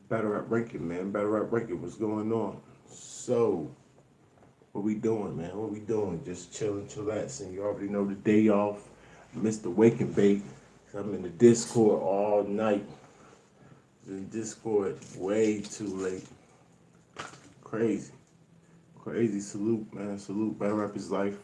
Battle rap ranking, man. Battle rap ranking. What's going on? So, what we doing, man? What we doing? Just chilling, chillaxing. You already know the day off. Mr. Wake and Bake. I'm in the Discord all night. In Discord way too late. Crazy. Crazy. Salute, man. Salute. Battle rap is life.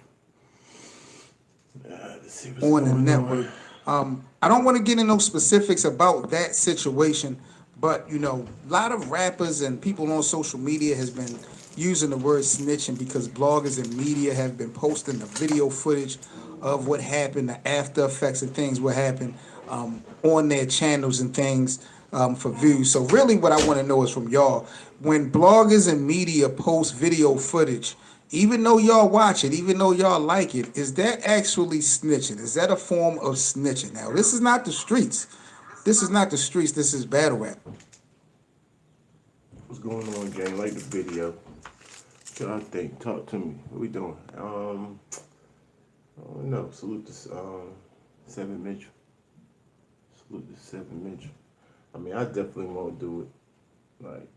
Let's see what's On the going network. on. I don't want to get into no specifics about that situation, but a lot of rappers and people on social media has been using the word snitching because bloggers and media have been posting the video footage of what happened, the after effects and things what happened on their channels and things for views. So really, what I want to know is from y'all: when bloggers and media post video footage, even though y'all watch it, even though y'all like it, is that actually snitching? Is that a form of snitching? Now, this is not the streets. This is not the streets. This is battle rap. What's going on, gang? Like the video. What y'all think? Talk to me. What we doing? I don't know. Salute to Seven Mitchell. Salute to Seven Mitchell. I mean, I definitely won't do it. Like,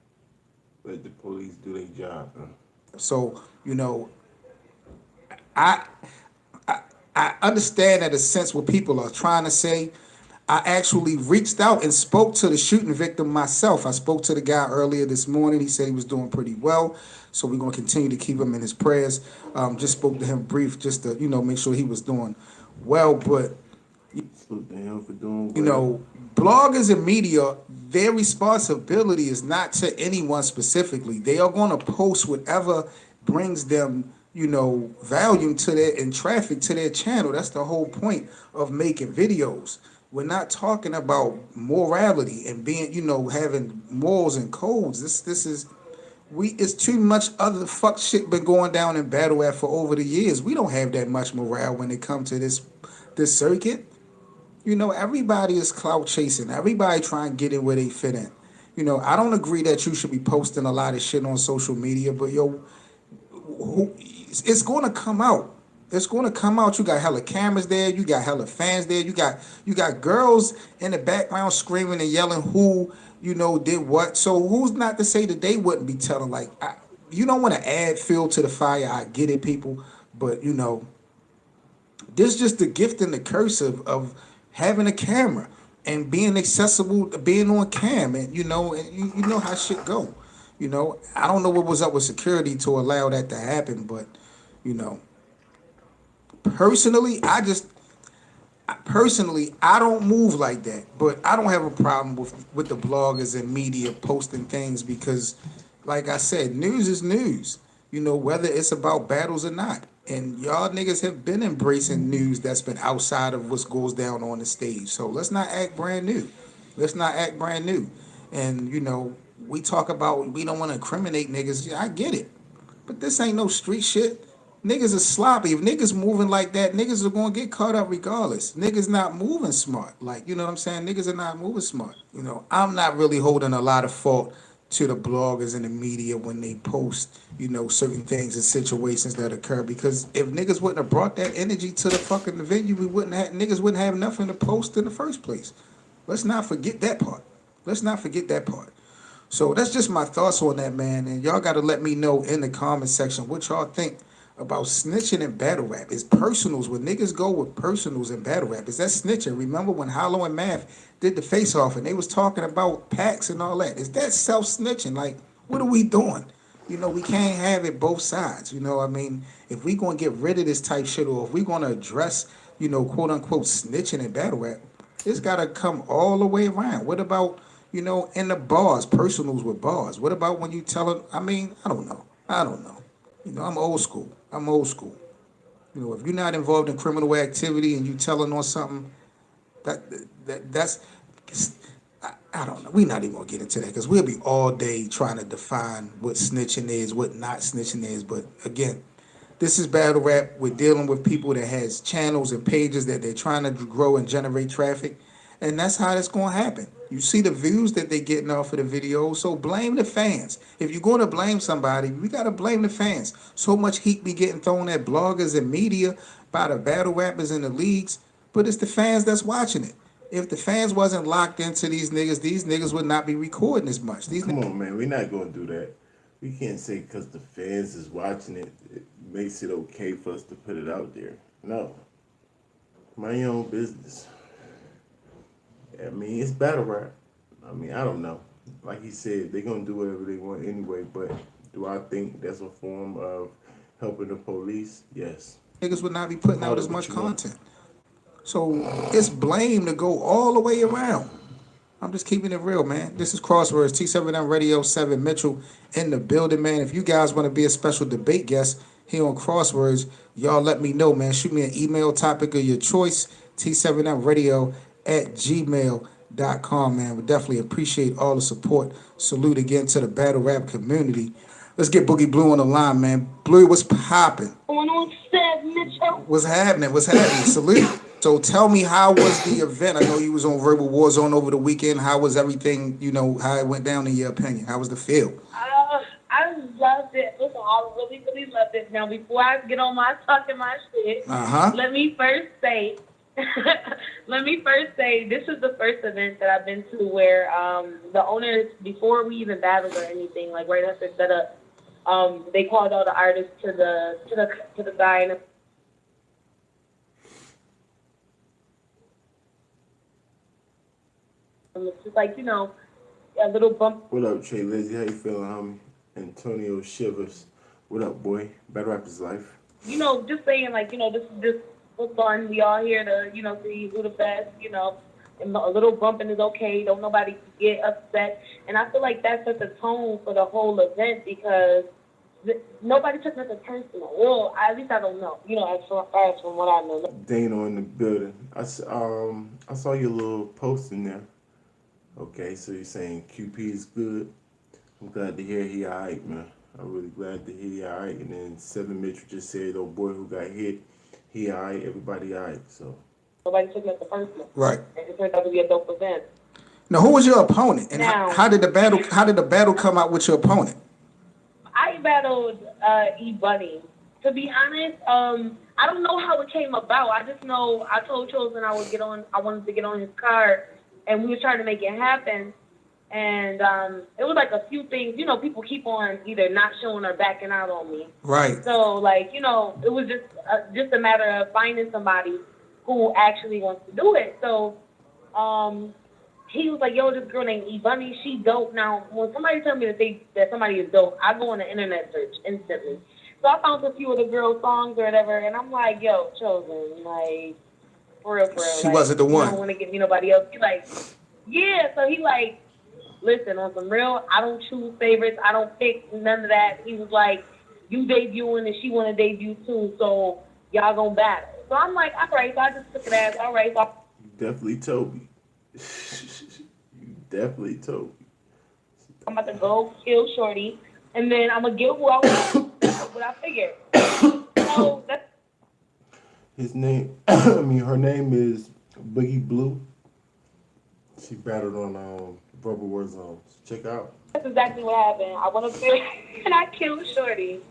let the police do their job. So, I I understand at a sense what people are trying to say. I actually reached out and spoke to the shooting victim myself. I spoke to the guy earlier this morning. He said he was doing pretty well, so we're gonna continue to keep him in his prayers. Just spoke to him brief, just to make sure he was doing well. But Salute to him for doing you well. know, bloggers and media, their responsibility is not to anyone specifically. They are going to post whatever brings them, volume to their and traffic to their channel. That's the whole point of making videos. We're not talking about morality and being, having morals and codes. This is we it's too much other fuck shit been going down in battle rap for over the years. We don't have that much morale when it comes to this circuit. Everybody is clout chasing. Everybody trying to get in where they fit in. I don't agree that you should be posting a lot of shit on social media, but it's going to come out. It's going to come out. You got hella cameras there. You got hella fans there. You got girls in the background screaming and yelling who did what. So who's not to say that they wouldn't be telling? Like, you don't want to add fuel to the fire. I get it, people, but this just the gift and the curse of having a camera and being accessible, being on cam, and you know how shit go. I don't know what was up with security to allow that to happen, but you know, personally, I don't move like that, but I don't have a problem with the bloggers and media posting things because, like I said, news is news. Whether it's about battles or not. And y'all niggas have been embracing news that's been outside of what goes down on the stage. So let's not act brand new. Let's not act brand new. And we talk about we don't want to incriminate niggas. Yeah, I get it, but this ain't no street shit. Niggas are sloppy. If niggas moving like that, niggas are gonna get caught up regardless. Niggas not moving smart. Like, you know what I'm saying? Niggas are not moving smart. I'm not really holding a lot of fault to the bloggers and the media when they post, certain things and situations that occur. Because if niggas wouldn't have brought that energy to the fucking venue, we wouldn't have niggas wouldn't have nothing to post in the first place. Let's not forget that part. Let's not forget that part. So that's just my thoughts on that, man. And y'all got to let me know in the comment section what y'all think about snitching in battle rap. Is personals when niggas go with personals in battle rap? Is that snitching? Remember when Hollow and Math did the face off and they was talking about packs and all that? Is that self snitching? Like, what are we doing? We can't have it both sides. I mean, if we gonna get rid of this type shit, or if we gonna address, quote unquote snitching in battle rap, it's gotta come all the way around. What about in the bars, personals with bars? What about when you tell it? I mean, I don't know. I don't know. I'm old school. I'm old school. If you're not involved in criminal activity and you telling on something, that that's I don't know. We're not even gonna get into that because we'll be all day trying to define what snitching is, what not snitching is. But again, this is battle rap. We're dealing with people that has channels and pages that they're trying to grow and generate traffic, and that's how that's gonna happen. You see the views that they're getting off of the videos, so blame the fans. If you're gonna blame somebody, we gotta blame the fans. So much heat be getting thrown at bloggers and media by the battle rappers in the leagues, but it's the fans that's watching it. If the fans wasn't locked into these niggas would not be recording as much. These Come on, man. We're not going to do that. We can't say because the fans is watching it, it makes it okay for us to put it out there. No. Mind your own business. I mean, it's battle rap. I mean, I don't know. Like he said, they're going to do whatever they want anyway, but do I think that's a form of helping the police? Yes. niggas would not be putting Call out it as what much you want. content. So it's blame to go all the way around. I'm just keeping it real, man. This is Crosswords, T7M Radio 7 Mitchell in the building, man. If you guys want to be a special debate guest here on Crosswords, y'all let me know, man. Shoot me an email topic of your choice, T7MRadio at gmail.com, man. We definitely appreciate all the support. Salute again to the battle rap community. Let's get Boogie Blue on the line, man. Blue, what's popping? Going on, Seth Mitchell. What's happening? What's happening? Salute. So tell me, how was the event? I know you was on Verbal Warzone over the weekend. How was everything, how it went down in your opinion? How was the feel? I loved it. Listen, I really, really loved it. Now, before I get on my talking my shit, let me first say, this is the first event that I've been to where the owners, before we even battled or anything, like right after setup, they called all the artists to the guy and it's just like, a little bump. What up, Trey Lizzie? How you feeling, homie? Antonio Shivers. What up, boy? Battle rap is life. Just saying, like, this is just for fun. We all here to, see who the best, and a little bumping is okay. Don't nobody get upset. And I feel like that sets the tone for the whole event because nobody took nothing personal. Well, at least I don't know. As from what I know. Dano in the building. I saw your little post in there. Okay, so you're saying QP is good. I'm glad to hear he alright, man. I'm really glad to hear he alright. And then Seven Mitchell just said, oh boy who got hit, he alright, everybody alright. So nobody took nothing personal. Right. And it turned out to be a dope event. Now, who was your opponent, and Now, how did the battle come out with your opponent? I battled E Bunny. To be honest, I don't know how it came about. I just know I told Chosen I wanted to get on his card, and we were trying to make it happen. And it was like a few things. People keep on either not showing or backing out on me. Right. So, like, it was just a matter of finding somebody who actually wants to do it. So, he was like, yo, this girl named E Bunny, she dope. Now, when somebody tell me that somebody is dope, I go on the internet search instantly. So I found a few of the girl songs or whatever, and I'm like, yo, Chosen, like, for real. She wasn't the one. I don't want to give me nobody else. He like, yeah. So he like, listen, on some real, I don't choose favorites. I don't pick none of that. He was like, you debuting and she want to debut too, so y'all gonna battle. So I'm like, all right. So I just took it as, all right. So definitely Toby. You definitely Toby. I'm about to go kill Shorty, and then I'm gonna get who I want. That's what I figured. So that's His name, her name is Boogie Blue. She battled on Verbal Warzone. Check out. That's exactly what happened. I went up there and I killed Shorty.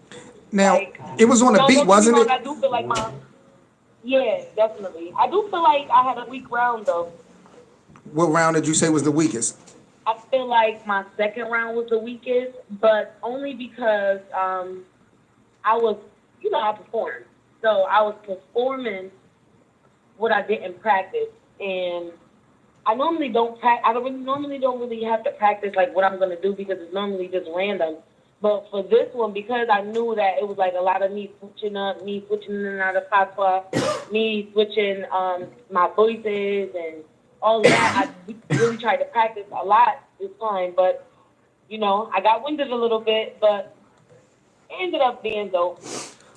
Now, Like, it was on a beat, wasn't it? I do feel like yeah, definitely. I do feel like I had a weak round though. What round did you say was the weakest? I feel like my second round was the weakest, but only because I was, I performed. So I was performing what I didn't practice, and I normally don't don't really have to practice like what I'm gonna do because it's normally just random. But for this one, because I knew that it was like a lot of me switching up, me switching in and out of patois, me switching my voices and all of that, I really tried to practice a lot this time. But, I got winded a little bit, but it ended up being dope.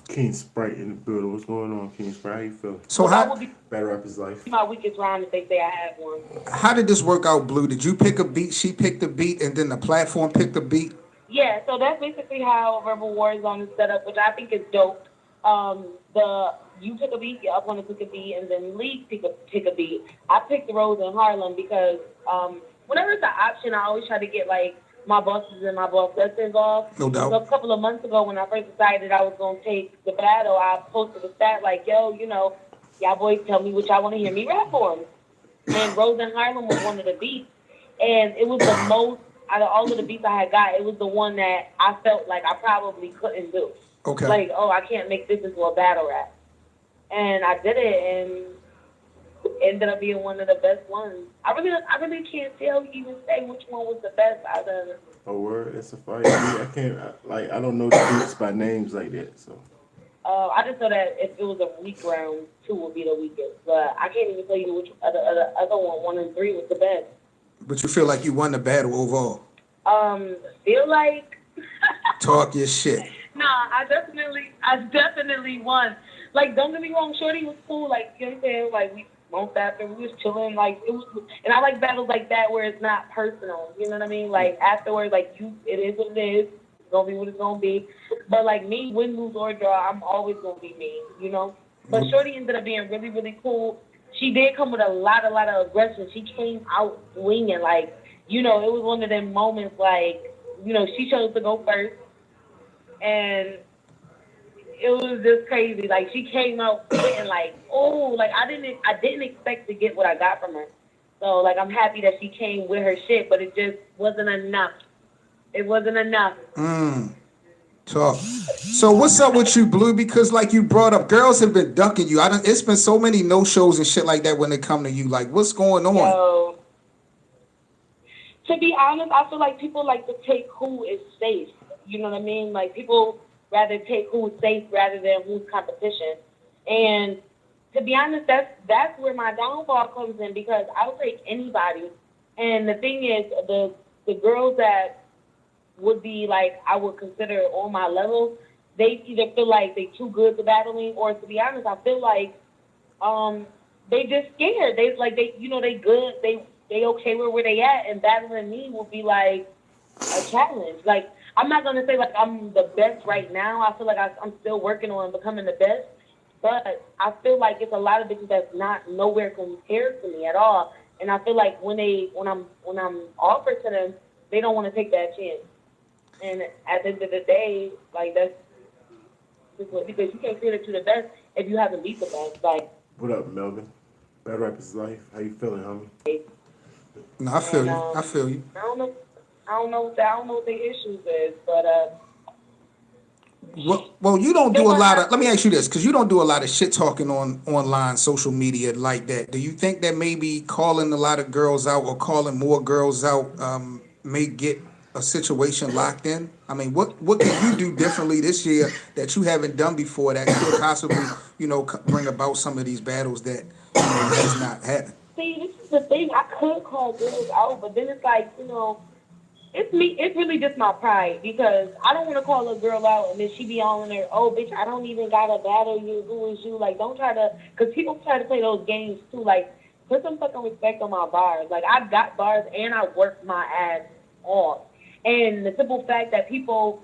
King Sprite in the building. What's going on, King Sprite? How you feeling? So that would be Battle rap is life. my weakest round if they say I have one. how did this work out, Blue? Did you pick a beat, she picked a beat, and then the platform picked a beat? Yeah, so that's basically how Verbal Warzone is set up, which I think is dope. You pick a beat, your opponent pick a beat, and then Lee pick a beat. I picked Rose in Harlem because whenever it's an option, I always try to get like my bosses and my boss that's involved. No doubt. So a couple of months ago when I first decided I was going to take the battle, I posted a stat like, yo, y'all boys tell me what y'all want to hear me rap for 'em. and Rose in Harlem was one of the beats, and it was the most out of all of the beats I had got. It was the one that I felt like I probably couldn't do. Okay. Like, oh, I can't make this into a battle rap, and I did it, and ended up being one of the best ones. I really can't tell you even say which one was the best out of. Oh, word, it's a fight. I can't, I don't know the beats by names like that, so. I just know that if it was a weak round, 2 would be the weakest. But I can't even tell you which other one, 1 and 3 was the best. But you feel like you won the battle overall. Feel like Talk your shit. nah, I definitely won. Like, don't get me wrong, Shorty was cool. Like, you know what I'm saying? Like, we months after we was chilling. Like, it was, and I like battles like that where it's not personal. You know what I mean? Like afterwards, like it is what it is. It's gonna be what it's gonna be. But like me, win, lose or draw, I'm always gonna be me. You know. But Shorty ended up being really, really cool. She did come with a lot of aggression. She came out swinging. Like, you know, it was one of them moments. Like, you know, she chose to go first, and it was just crazy. Like she came out sitting like, oh, like I didn't expect to get what I got from her. So like I'm happy that she came with her shit, but it just wasn't enough. It wasn't enough. Talk. So what's up with you, Blue? Because like you brought up, girls have been ducking you. It's been so many no shows and shit like that when they come to you. Like, what's going on? So to be honest, I feel like people like to take who is safe. You know what I mean? Like people rather take who's safe rather than who's competition. And to be honest, that's where my downfall comes in because I'll take anybody. And the thing is, the girls that would be like I would consider on my level, they either feel like they too good to battling, or to be honest, I feel like they just scared. They good, they okay with where they at, and battling me will be like a challenge. Like I'm not gonna say like I'm the best right now. I feel like I'm still working on becoming the best, but I feel like it's a lot of bitches that's not nowhere compared to me at all. And I feel like when I'm offered to them, they don't want to take that chance. And at the end of the day, like that's just what, because you can't say that you're the best if you haven't beat the best. Like, What up, Melvin? Bad Rapper's Life. How you feeling, homie? No, I feel you. I feel you. I don't know what the issues is, but Well, you don't do a lot of. Let me ask you this, because you don't do a lot of shit talking on online social media like that. Do you think that maybe calling a lot of girls out or calling more girls out may get a situation locked in? I mean, what can you do differently this year that you haven't done before that could possibly, bring about some of these battles that has not happened? see, this is the thing. I could call girls out, but then it's like, it's me. It's really just my pride because I don't want to call a girl out and then she be all in there. Oh, bitch, I don't even gotta battle you. Who is you? Like, don't try to, because people try to play those games too. Like, put some fucking respect on my bars. Like, I've got bars and I worked my ass off. And the simple fact that people,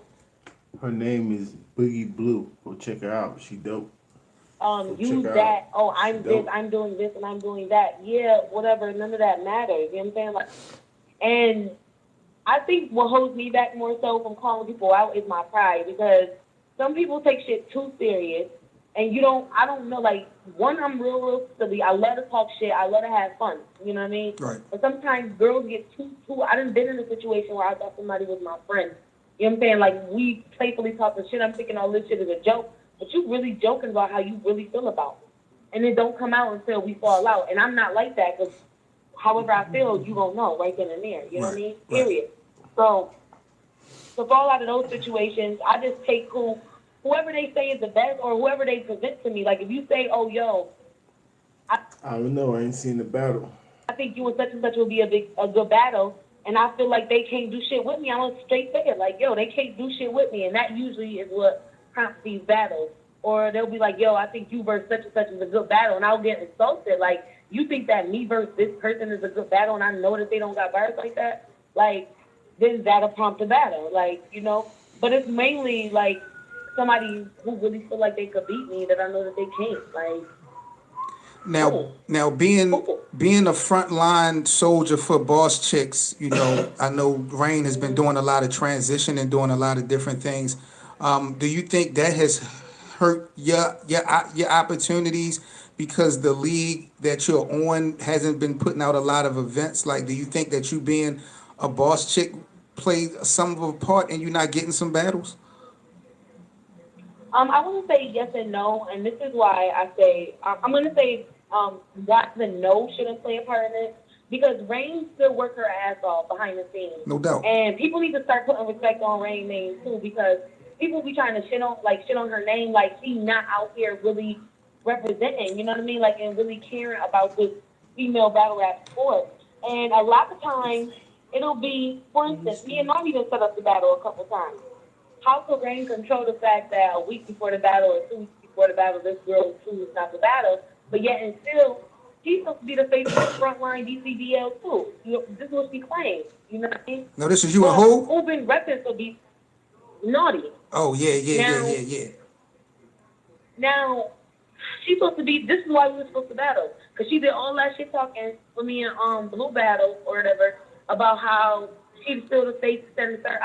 Her name is Boogie Blue. Go check her out. She dope. use check her that. out. Oh, I'm She this, dope. I'm doing this, and I'm doing that. Yeah, whatever. None of that matters. You know what I'm saying? Like, and I think what holds me back more so from calling people out is my pride because some people take shit too serious, and I don't know. Like, one, I'm real silly. I love to talk shit. I love to have fun. You know what I mean? Right. But sometimes girls get too. I done been in a situation where I thought somebody was my friend. You know what I'm saying? Like, we playfully talking shit. I'm thinking all this shit is a joke, but you really joking about how you really feel about me. And it don't come out until we fall out. And I'm not like that because however I feel, you gonna know right then and there. You know what I mean? Right. Period. So to fall out of those situations, I just take whoever they say is the best or whoever they present to me. Like, if you say, oh, yo, I don't know. I ain't seen the battle. I think you and such will be a good battle, and I feel like they can't do shit with me, I'm gonna straight say it. Like, yo, they can't do shit with me, and that usually is what prompts these battles. Or they'll be like, yo, I think you versus such and such is a good battle, and I'll get insulted. Like, you think that me versus this person is a good battle, and I know that they don't got bars like that? Like, then that'll prompt a battle. Like, but it's mainly like somebody who really feel like they could beat me that I know that they can't. Like, Now being a frontline soldier for Boss Chicks, I know Rain has been doing a lot of transition and doing a lot of different things. Do you think that has hurt your opportunities because the league that you're on hasn't been putting out a lot of events? Like, do you think that you being a boss chick played some of a part in you not getting some battles? I want to say yes and no, and this is why I say I'm going to say why the no shouldn't play a part in it because Rain still works her ass off behind the scenes, No doubt. and people need to start putting respect on Rain's name too because people be trying to shit on her name like she's not out here really representing, you know what I mean, like and really caring about this female battle rap sport. And a lot of times it'll be, for instance, me and Nami just set up the battle a couple times. How could Rain control the fact that a week before the battle or 2 weeks before the battle, this girl chooses not to battle, but yet and still, she's supposed to be the face of the frontline DCBL too. This is what she claims. You know what I mean? No, this is you and But who? who been repping to be naughty? Oh, yeah. Now, now, she's supposed to be, this is why we were supposed to battle. Because she did all that shit talking for me in Blue Battle or whatever about how she's still the face to stand the third.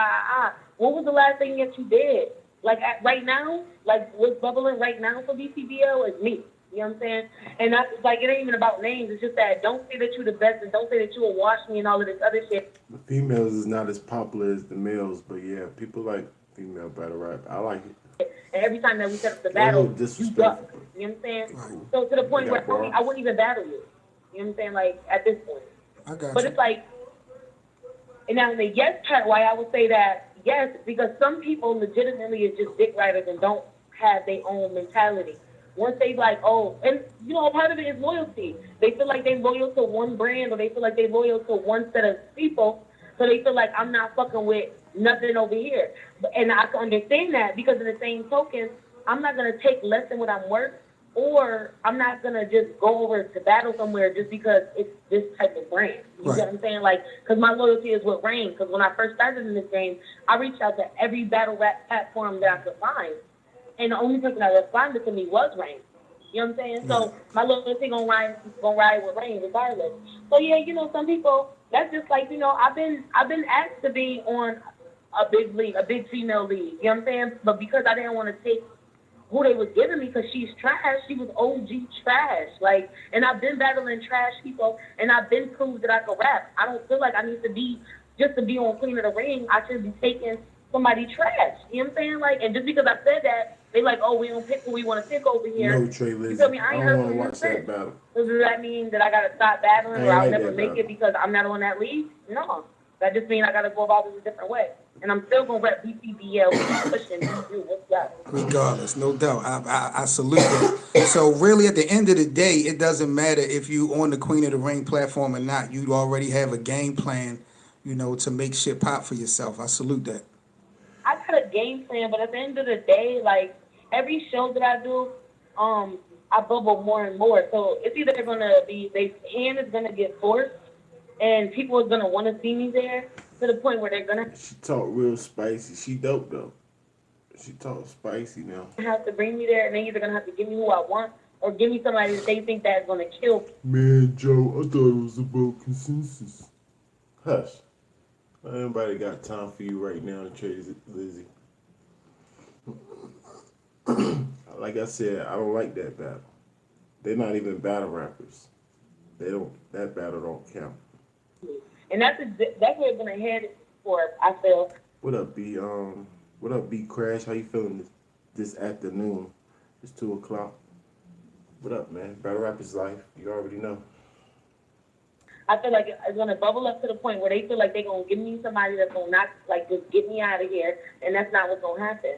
What was the last thing that you did? Like, right now, like, what's bubbling right now for BCBL is me. You know what I'm saying? And that's like, it ain't even about names. It's just that don't say that you're the best and don't say that you will wash me and all of this other shit. The females is not as popular as the males, but yeah, people like female battle rap. I like it. And every time that we set up the They're a battle, little you disrespectful. duck. You know what I'm saying? Right. So to the point They where got I wouldn't even battle you. You know what I'm saying? Like, at this point. I got But you. it's like, and now in the yes part, why I would say that yes, because some people legitimately is just dick riders and don't have their own mentality. Once they like, oh, and you know, part of it is loyalty. They feel like they're loyal to one brand or they feel like they're loyal to one set of people. So they feel like I'm not fucking with nothing over here. And I can understand that because in the same token, I'm not going to take less than what I'm worth or I'm not going to just go over to battle somewhere just because it's this type of brand. You Right. get what I'm saying? Like, because my loyalty is with Rain. Because when I first started in this game, I reached out to every battle rap platform that I could find. And the only person that responded to me was Rain. You know what I'm saying? So my loyalty gonna ride with Rain regardless. So yeah, you know, some people that's just like, you know, I've been asked to be on a big league, a big female league. You know what I'm saying? But because I didn't want to take who they was giving me because she's trash, she was OG trash. Like, and I've been battling trash people, and I've been proved that I can rap. I don't feel like I need to be just to be on Queen of the Ring. I should be taking somebody trash. You know what I'm saying? Like, and just because I said that, they like, oh, we don't pick who we want to pick over here. No, Trey You Lizzy. feel me? I I ain't don't heard want from to you watch that since. battle. So does that mean that I gotta stop battling I or I'll like never that make battle. it because I'm not on that league? No. That just means I gotta go about this a different way. And I'm still gonna rep BCBL, pushing BCU. What's up? Regardless, no doubt. I salute that. So really, at the end of the day, it doesn't matter if you on the Queen of the Ring platform or not. You already have a game plan, you know, to make shit pop for yourself. I salute that. I got a game plan, but at the end of the day, like every show that I do, I bubble more and more. So it's either gonna be their hand is gonna get forced, and people are gonna want to see me there to the point where they're gonna She talk real spicy. She dope though. She talk spicy now. have to bring me there, and they're either gonna have to give me who I want or give me somebody that they think that's gonna kill me. Man, Joe, I thought it was about consensus. Hush. Anybody got time for you right now, Trey Lizzy? Like I said, I don't like that battle. They're not even battle rappers. They don't. That battle don't count. And that's where it's gonna head for. I feel. What up, B? What up, B Crash? How you feeling this afternoon? It's 2:00. What up, man? Battle rap is life. You already know. I feel like it's gonna bubble up to the point where they feel like they're gonna give me somebody that's gonna not like just get me out of here, and that's not what's gonna happen.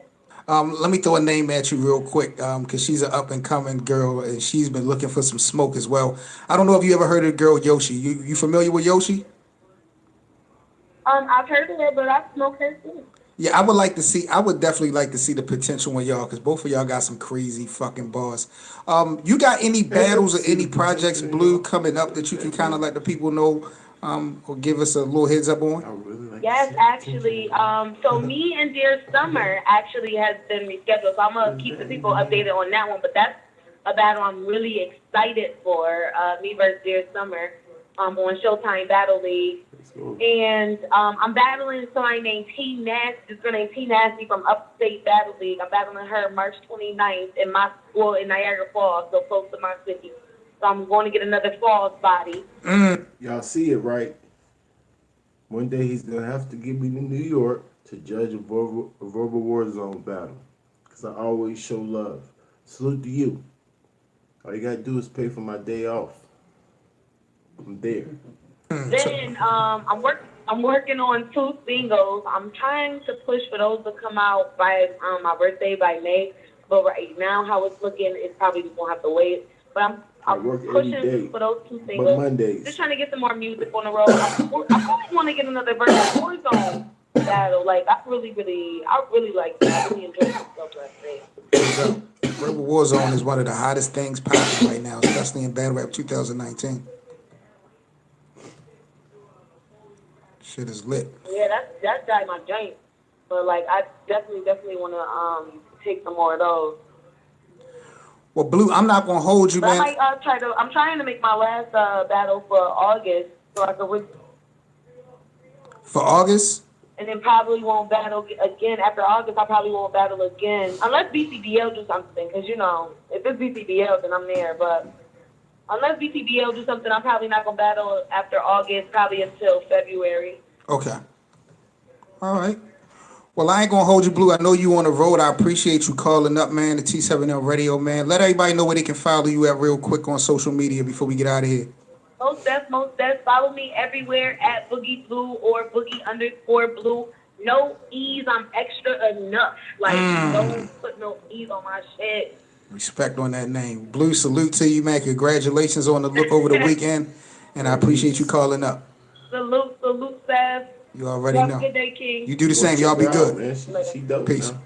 Let me throw a name at you real quick, because she's an up and coming girl, and she's been looking for some smoke as well. I don't know if you ever heard of the girl Yoshi. You familiar with Yoshi? I've heard of it, but I smoke her too. Yeah, I would definitely like to see the potential in y'all, because both of y'all got some crazy fucking bars. You got any battles or any projects, Blue, coming up that you can kind of let the people know, or give us a little heads up on? I really like. Yes, actually. So me and Dear Summer actually has been rescheduled. So I'm gonna keep the people updated on that one. But that's a battle I'm really excited for. Me versus Dear Summer on Showtime Battle League. go. And I'm battling somebody named T Nasty. This girl named T Nasty from Upstate Battle League. I'm battling her March 29th in my school in Niagara Falls, so close to my city. So I'm going to get another Falls body. Y'all see it, right? One day he's gonna have to get me to New York to judge a verbal war zone battle. Cause I always show love. Salute to you. All you gotta do is pay for my day off. I'm there. Then I'm working on two singles. I'm trying to push for those to come out by my birthday by May. But right now, how it's looking, it's probably just gonna have to wait. But I'm work every day, pushing for those two but singles. Mondays. Just trying to get some more music on the road. I probably want to get another versus Warzone battle. Like I really like that. I really enjoyed myself last night. Rebel Warzone is one of the hottest things popping right now, especially in Battle Rap 2019. Shit is lit. Yeah, that's got my joint. But like I definitely want to take some more of those. Well, Blue, I'm not gonna hold you, But man. I might I'm trying to make my last battle for August so I can For August, and then probably won't battle again after August. I probably won't battle again unless BCBL do something. Cause you know if it's BCBL then I'm there. But unless BCBL do something, I'm probably not gonna battle after August. Probably until February. okay. All right. Well, I ain't gonna hold you, Blue. I know you on the road. I appreciate you calling up, man. The T7L Radio, man. Let everybody know where they can follow you at real quick on social media before we get out of here. Most death. Follow me everywhere at Boogie Blue or Boogie_Blue. No E's. I'm extra enough. Like don't put no E's on my shit. Respect on that name. Blue, salute to you, man. Congratulations on the look over the weekend. And I appreciate you calling up. Salute, Seth. You already Have know. a good day, King. You do the same. Check Y'all be her out, good. man. She dope. Peace. Now.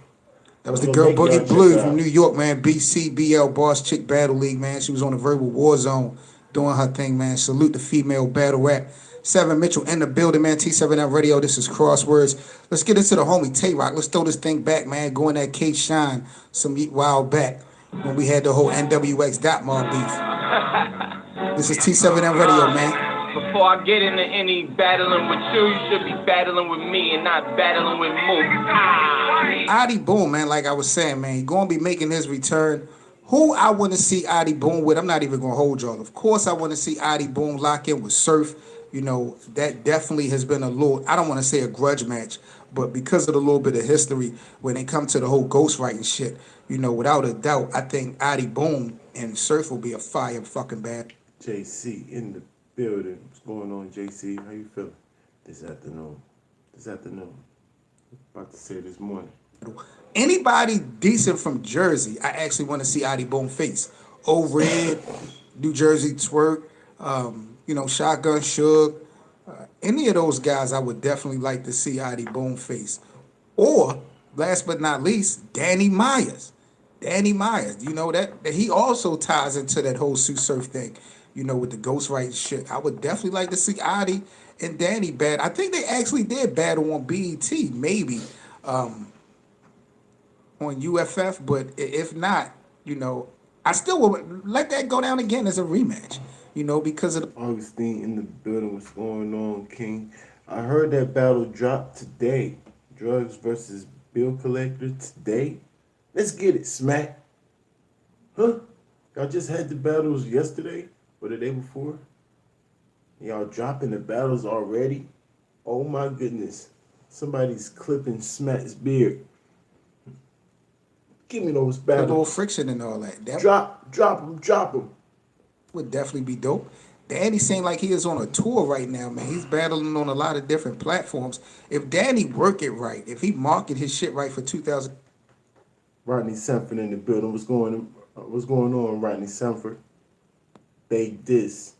That was the I'm girl gonna make Boogie y'all Blue check her from out. New York, man. BCBL Boss Chick Battle League, man. She was on the Verbal War Zone doing her thing, man. Salute the female battle rap. Seven Mitchell in the building, man. T7F Radio. This is Crosswords. Let's get into the homie Tay Rock. Let's throw this thing back, man. Going at K Shine some while back when we had the whole NWX Dot Mob beef. This is T7F Radio, man. Before I get into any battling with you should be battling with me and not battling with Mook. Adi Boom, man, like I was saying, man, he's going to be making his return. Who I want to see Adi Boom with, I'm not even going to hold y'all. Of course, I want to see Adi Boom lock in with Surf. You know, that definitely has been a little, I don't want to say a grudge match, but because of the little bit of history when it comes to the whole ghostwriting shit, you know, without a doubt, I think Adi Boom and Surf will be a fire fucking bad. JC in the building. What's going on, JC? How you feeling this afternoon? About to say this morning. Anybody decent from Jersey, I actually want to see Adi Boom face. Old Red, New Jersey Twerk, you know, Shotgun Suge. Any of those guys, I would definitely like to see Adi Boom face. Or, last but not least, Danny Myers. Danny Myers, you know, that he also ties into that whole Sue Surf thing, you know, with the ghostwriting shit. I would definitely like to see Adi and Danny battle. I think they actually did battle on BET, maybe. On UFF, but if not, you know, I still would let that go down again as a rematch, you know, because of the Augustine in the building. What's going on, King? I heard that battle dropped today. Drugs versus Bill Collector today. Let's get it, Smack. Huh? Y'all just had the battles yesterday or the day before? Y'all dropping the battles already? Oh my goodness. Somebody's clipping Smack's beard. Give me those little battles. friction and all that. That Drop them. would definitely be dope. Danny seemed like he is on a tour right now, man. He's battling on a lot of different platforms. If Danny work it right, if he market his shit right for 2000. Rodney Sanford in the building. What's going on, Rodney Sanford? They this.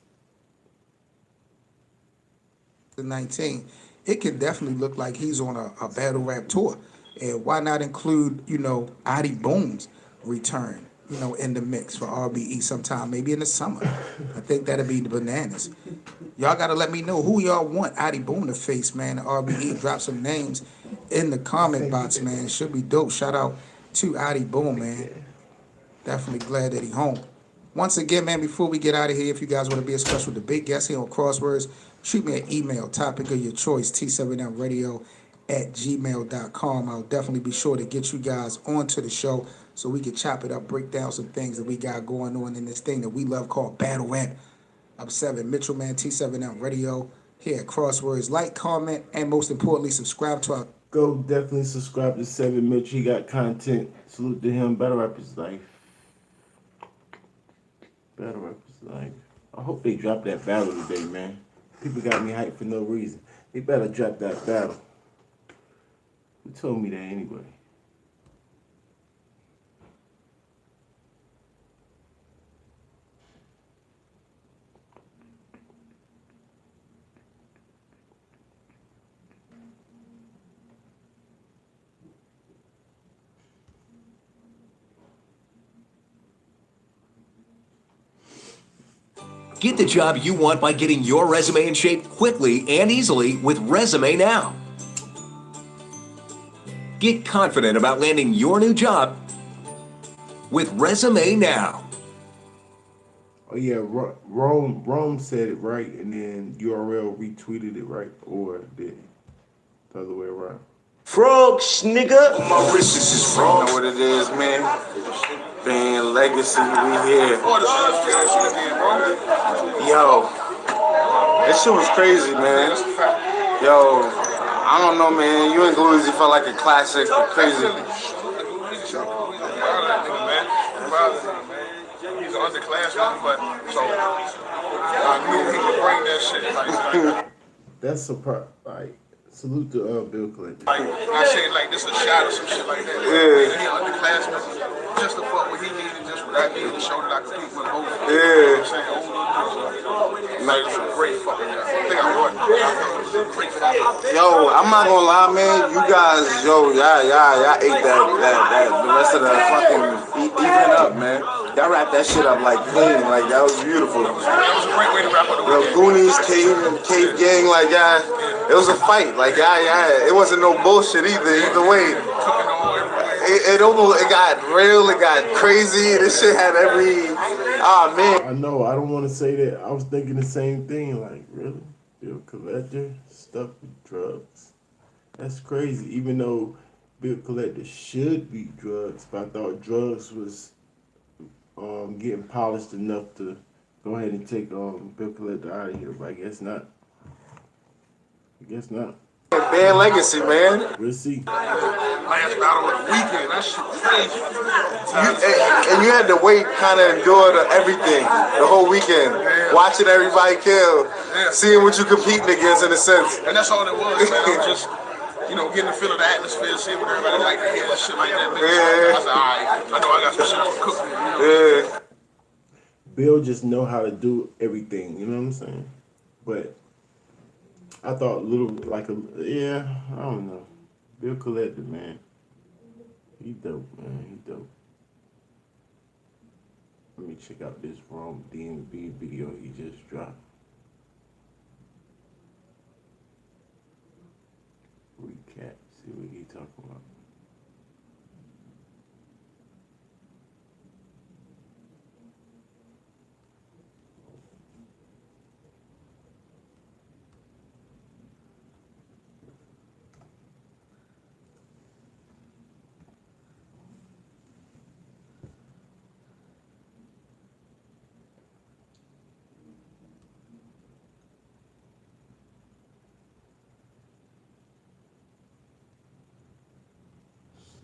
19, it can definitely look like he's on a battle rap tour. And why not include, you know, Adi Boom's return, you know, in the mix for RBE sometime, maybe in the summer. I think that'd be the bananas. Y'all got to let me know who y'all want Adi Boom to face, man. RBE, drop some names in the comment box, man. Should be dope. Shout out to Adi Boom, man. Definitely glad that he home. Once again, man, before we get out of here, if you guys want to be a special debate guest here on Crosswords, shoot me an email, topic of your choice, t7mradio@gmail.com. I'll definitely be sure to get you guys onto the show so we can chop it up, break down some things that we got going on in this thing that we love called Battle Rap. I'm 7 Mitchell Man, T7M Radio here at Crosswords. Like, comment, and most importantly, subscribe to our. Go definitely subscribe to 7 Mitch. He got content. Salute to him. Battle Rap is life. Battle Rap is life. I hope they drop that battle today, man. People got me hyped for no reason. They better drop that battle. Who told me that anyway? Get the job you want by getting your resume in shape quickly and easily with Resume Now. Get confident about landing your new job with Resume Now. Oh yeah, Rome said it right, and then URL retweeted it right, or did it the other way around? Frogs, nigga. My wrist is frog. You know what it is, man? Band Legacy, we here. Yo, that shit was crazy, man. Yo, I don't know, man. You and Gloozy felt like a classic, crazy. He's an underclassman, but so I knew he could bring that shit. Like, That's a part. Like, salute to Bill Clinton. like I said, like this is a shot or some shit like that. Yeah. He underclassman, just to fuck what he needed, just what I needed to show that I could compete with both. Yeah. You know what I'm saying? Like it's a great fucking job. I think I won. Great fucking. Yo, I'm not gonna lie, man. You guys, y'all ate that the rest of the fucking evening up, man. Y'all wrapped that shit up like clean, like that was beautiful. That was a great way to wrap up the The weekend. Goonies, Cave Gang, like it was a fight, like it wasn't no bullshit either way. Cooking all everywhere. It got real, it got crazy, this shit had every, man. I know. I don't want to say that. I was thinking the same thing. Like, really, Bill Collector stuff with drugs. That's crazy. Even though Bill Collector should be drugs, but I thought drugs was getting polished enough to go ahead and take Bill Collector out of here. But I guess not. Band Legacy, man. We'll see. Last battle of the weekend. That shit was crazy. And you had to wait, kind of endure everything, the whole weekend, watching everybody kill, seeing what you competing against in a sense. And that's all it was, man. I was just, getting the feel of the atmosphere, seeing what everybody like to hear and shit like that. Yeah. I said, all right, I know I got some shit to cook. Yeah. Bill just know how to do everything. You know what I'm saying? But I thought I don't know. Bill Collector, man. He dope, man. He dope. Let me check out this Rome DMV video he just dropped. Recap. See what he talking about.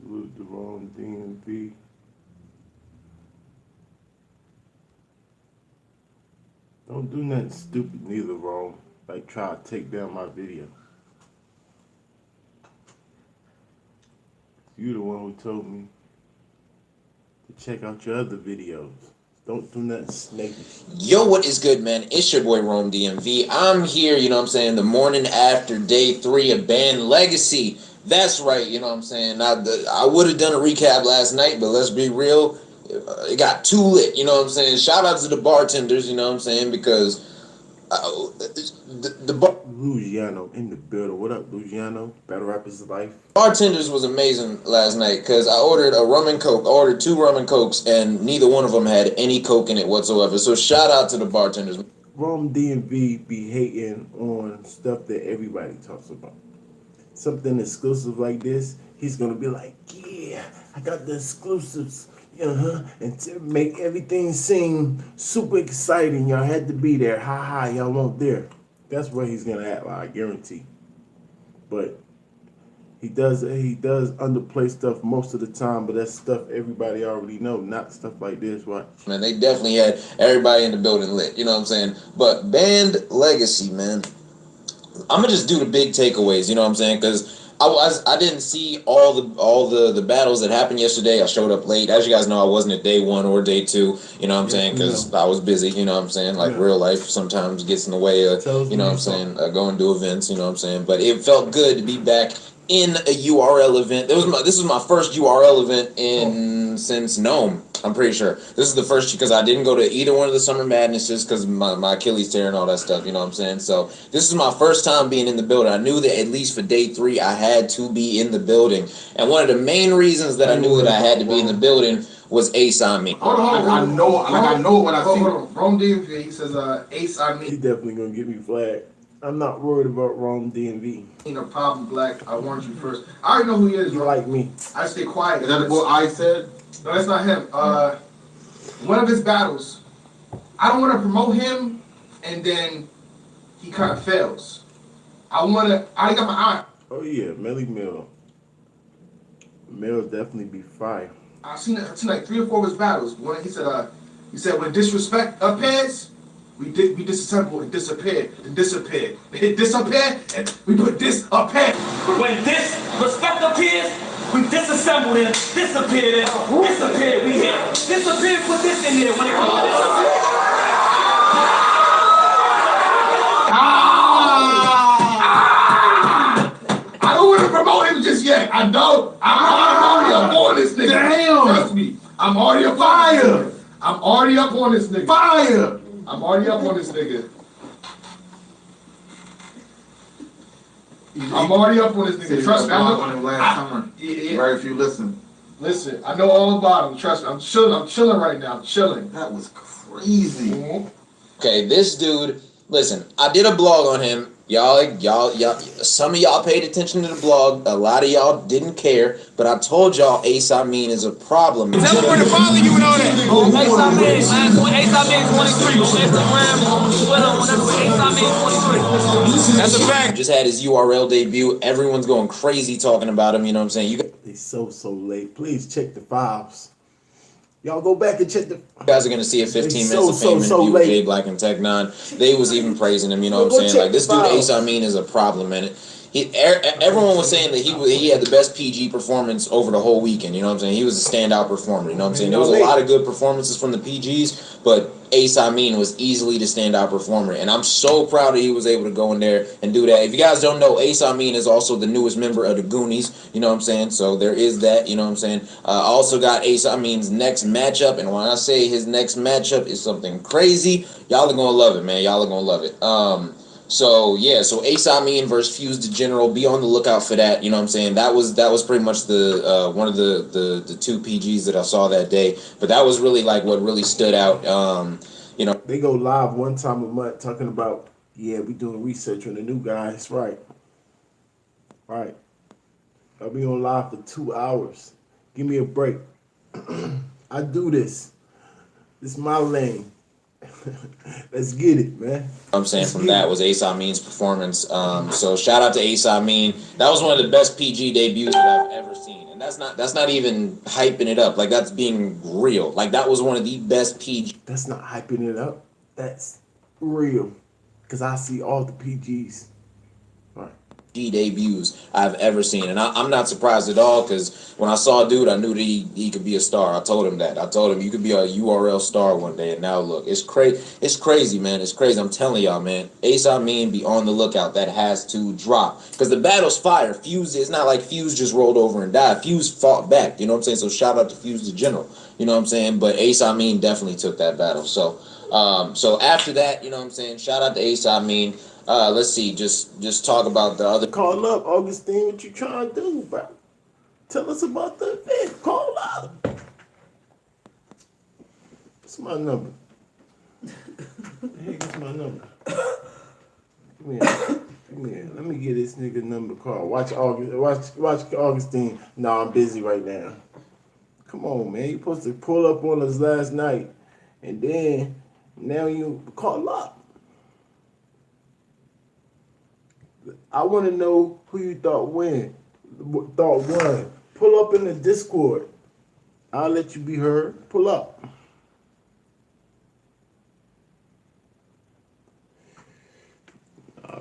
Salute the wrong DMV. Don't do nothing stupid neither, wrong. Like try to take down my video. You the one who told me to check out your other videos. Don't do nothing snakish. Yo, what is good, man? It's your boy Rome DMV. I'm here, the morning after day 3 of Band Legacy. That's right, I would have done a recap last night, but let's be real, it got too lit, Shout out to the bartenders, because the Luciano in the building. What up, Luciano? Battle Rap is life. bartenders was amazing last night, because I ordered a rum and coke. I ordered 2 rum and cokes, and neither one of them had any coke in it whatsoever. So shout out to the bartenders. Rome DMV be hating on stuff that everybody talks about. Something exclusive like this, he's gonna be like, yeah, I got the exclusives. And to make everything seem super exciting, y'all had to be there. Ha ha, y'all weren't there. That's what he's gonna act like, I guarantee. But he does underplay stuff most of the time, but that's stuff everybody already know, not stuff like this, right? Man, they definitely had everybody in the building lit, you know what I'm saying? But band legacy, man. I'm gonna just do the big takeaways, you know what I'm saying? Because I didn't see all the battles that happened yesterday. I showed up late. As you guys know, I wasn't at day 1 or day 2, you know what I'm saying? Because I was busy, you know what I'm saying? Like real life sometimes gets in the way of, you know what I'm saying, going to events, you know what I'm saying? But it felt good to be back in a URL event. This was my first URL event since Gnome. I'm pretty sure this is the first, because I didn't go to either one of the Summer Madnesses because my Achilles tear and all that stuff. You know what I'm saying? So this is my first time being in the building. I knew that at least for day 3 I had to be in the building, and one of the main reasons that I knew that I had to be in the building was Ace on me. Hold on, I know when I see Rome DMV, he says Ace on me. He definitely gonna get me flagged. I'm not worried about Rome DMV. Ain't no problem, Black. I warned you first. I already know who he is. You like me? I stay quiet. Is that what I said? No, that's not him. One of his battles, I don't want to promote him, and then he kind of fails. I got my eye. Oh yeah, Melly Mill. Mill definitely be fire. I've seen like 3 or 4 of his battles. One, he said when disrespect appears, we disassemble and disappear and disappear. It disappear and we put disappear. When disrespect appears, we disassemble it, disappear it, disappear, we hit, disappear, put this in there when it comes to disappear. I don't want to promote him just yet. I know. I'm already up on this nigga. Damn. Trust me. I'm already up fire. I'm already up on this nigga. Fire. I'm already up on this nigga. I'm already up on this nigga. Trust me. On him last summer. Right, if you listen. Listen, I know all about him. Trust me. I'm chilling right now. I'm chilling. That was crazy. Okay, this dude, listen, I did a blog on him. Y'all, some of y'all paid attention to the blog. A lot of y'all didn't care, but I told y'all Ace I Mean is a problem. Tell them where to follow you and all that. Ace I Mean, Ace I Mean 23 on Instagram, on Twitter, whatever. Ace I Mean 23. That's a fact. Just had his URL debut. Everyone's going crazy talking about him. You know what I'm saying? They so late. Please check the files. Y'all go back and check the. You guys are gonna see a 15 minutes of fame interview with Jay Black and Tech Nine. They was even praising him. You know what I'm saying? Like this dude Ace I Mean is a problem, and everyone was saying that he had the best PG performance over the whole weekend. You know what I'm saying? He was a standout performer. You know what I'm saying? There was a lot of good performances from the PGs, but Ace I Mean was easily the standout performer, and I'm so proud that he was able to go in there and do that. If you guys don't know, Ace I Mean is also the newest member of the Goonies. You know what I'm saying? So there is that. You know what I'm saying? I also got Ace I Mean's next matchup, and when I say his next matchup is something crazy, y'all are gonna love it, man. Y'all are gonna love it. So Ace I Mean versus Fuse the General. Be on the lookout for that. You know what I'm saying? That was pretty much the one of the 2 PGs that I saw that day. But that was really like what really stood out. You know, they go live one time a month talking about, yeah, we doing research on the new guys. Right. I'll be on live for 2 hours. Give me a break. I do this. This is my lane. Let's get it, man. I'm saying from that was Ace I Mean's performance. So shout out to Ace I Mean. That was one of the best PG debuts that I've ever seen, and that's not even hyping it up. Like that's being real. Like that was one of the best PG. That's not hyping it up. That's real. Cause I see all the PGs. Right. Debuts I've ever seen, and I'm not surprised at all, because when I saw a dude, I knew that he could be a star. I told him that. I told him you could be a URL star one day, and now look, it's crazy, man. It's crazy. I'm telling y'all, man. Ace I Mean, be on the lookout. That has to drop, because the battle's fire. Fuse, it's not like Fuse just rolled over and died. Fuse fought back. You know what I'm saying? So shout out to Fuse the General. You know what I'm saying? But Ace I Mean definitely took that battle. So after that, you know what I'm saying? Shout out to Ace I Mean. Let's see, just talk about the other. Call up, Augustine, what you trying to do, bro? Tell us about the event. Call up. What's my number? Hey, what's my number? Come here. Come here. Let me get this nigga number call. Watch Augustine. No, I'm busy right now. Come on, man. You supposed to pull up on us last night, and then now you call up. I want to know who you thought won. Pull up in the Discord. I'll let you be heard. Pull up.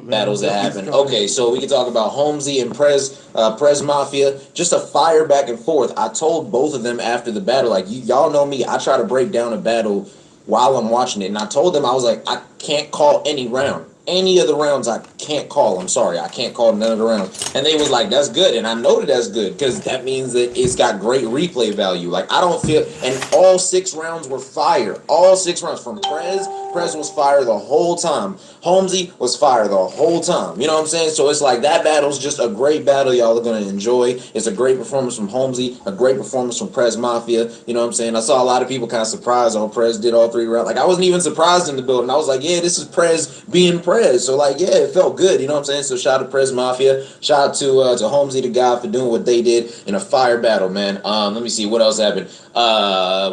Battles that happen. Okay, so we can talk about Holmesy and Prez Mafia. Just a fire back and forth. I told both of them after the battle, like, y'all know me, I try to break down a battle while I'm watching it. And I told them, I was like, I can't call any round. Any of the rounds I can't call. I'm sorry, I can't call none of the rounds. And they was like, that's good. And I know that that's good because that means that it's got great replay value. Like, I don't feel, and all 6 rounds were fire. All 6 rounds from Prez. Prez was fire the whole time. Holmesy was fire the whole time. You know what I'm saying? So it's like that battle's just a great battle y'all are going to enjoy. It's a great performance from Holmesy, a great performance from Prez Mafia. You know what I'm saying? I saw a lot of people kind of surprised, oh, Prez did all 3 rounds. Like, I wasn't even surprised in the building. I was like, yeah, this is Prez being Prez. So, like, yeah, it felt good. You know what I'm saying? So shout out to Prez Mafia. Shout out to Holmesy, the guy, for doing what they did in a fire battle, man. Let me see. What else happened?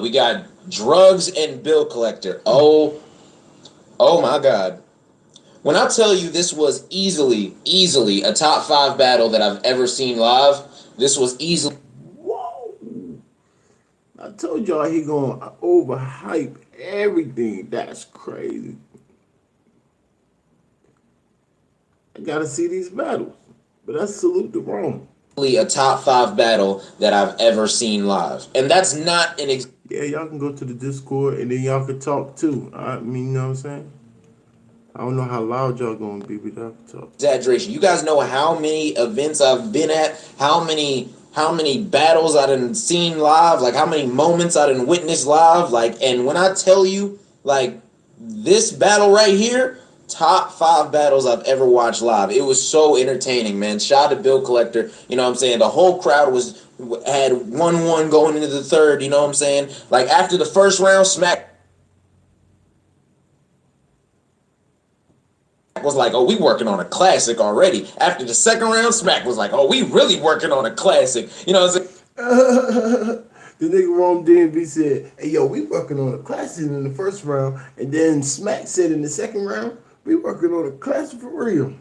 We got Drugs and Bill Collector. Oh my God. When I tell you this was easily a top 5 battle that I've ever seen live, this was easily. Whoa. I told y'all he gonna overhype everything. That's crazy. I gotta see these battles. But I salute the Rome. A top 5 battle that I've ever seen live. And that's not an yeah, y'all can go to the Discord and then y'all can talk too. I mean, you know what I'm saying? I don't know how loud y'all gonna be, but y'all can talk. Exaggeration. You guys know how many events I've been at, how many battles I done seen live, like how many moments I done witnessed live, like, and when I tell you, like, this battle right here, top 5 battles I've ever watched live. It was so entertaining, man. Shout out to Bill Collector. You know what I'm saying? The whole crowd had 1-1 going into the third. You know what I'm saying? Like, after the first round, Smack was like, oh, we working on a classic already. After the second round, Smack was like, oh, we really working on a classic. You know what I'm saying? The nigga Rome DMV said, hey, yo, we working on a classic in the first round. And then Smack said in the second round, we working on a classic for real.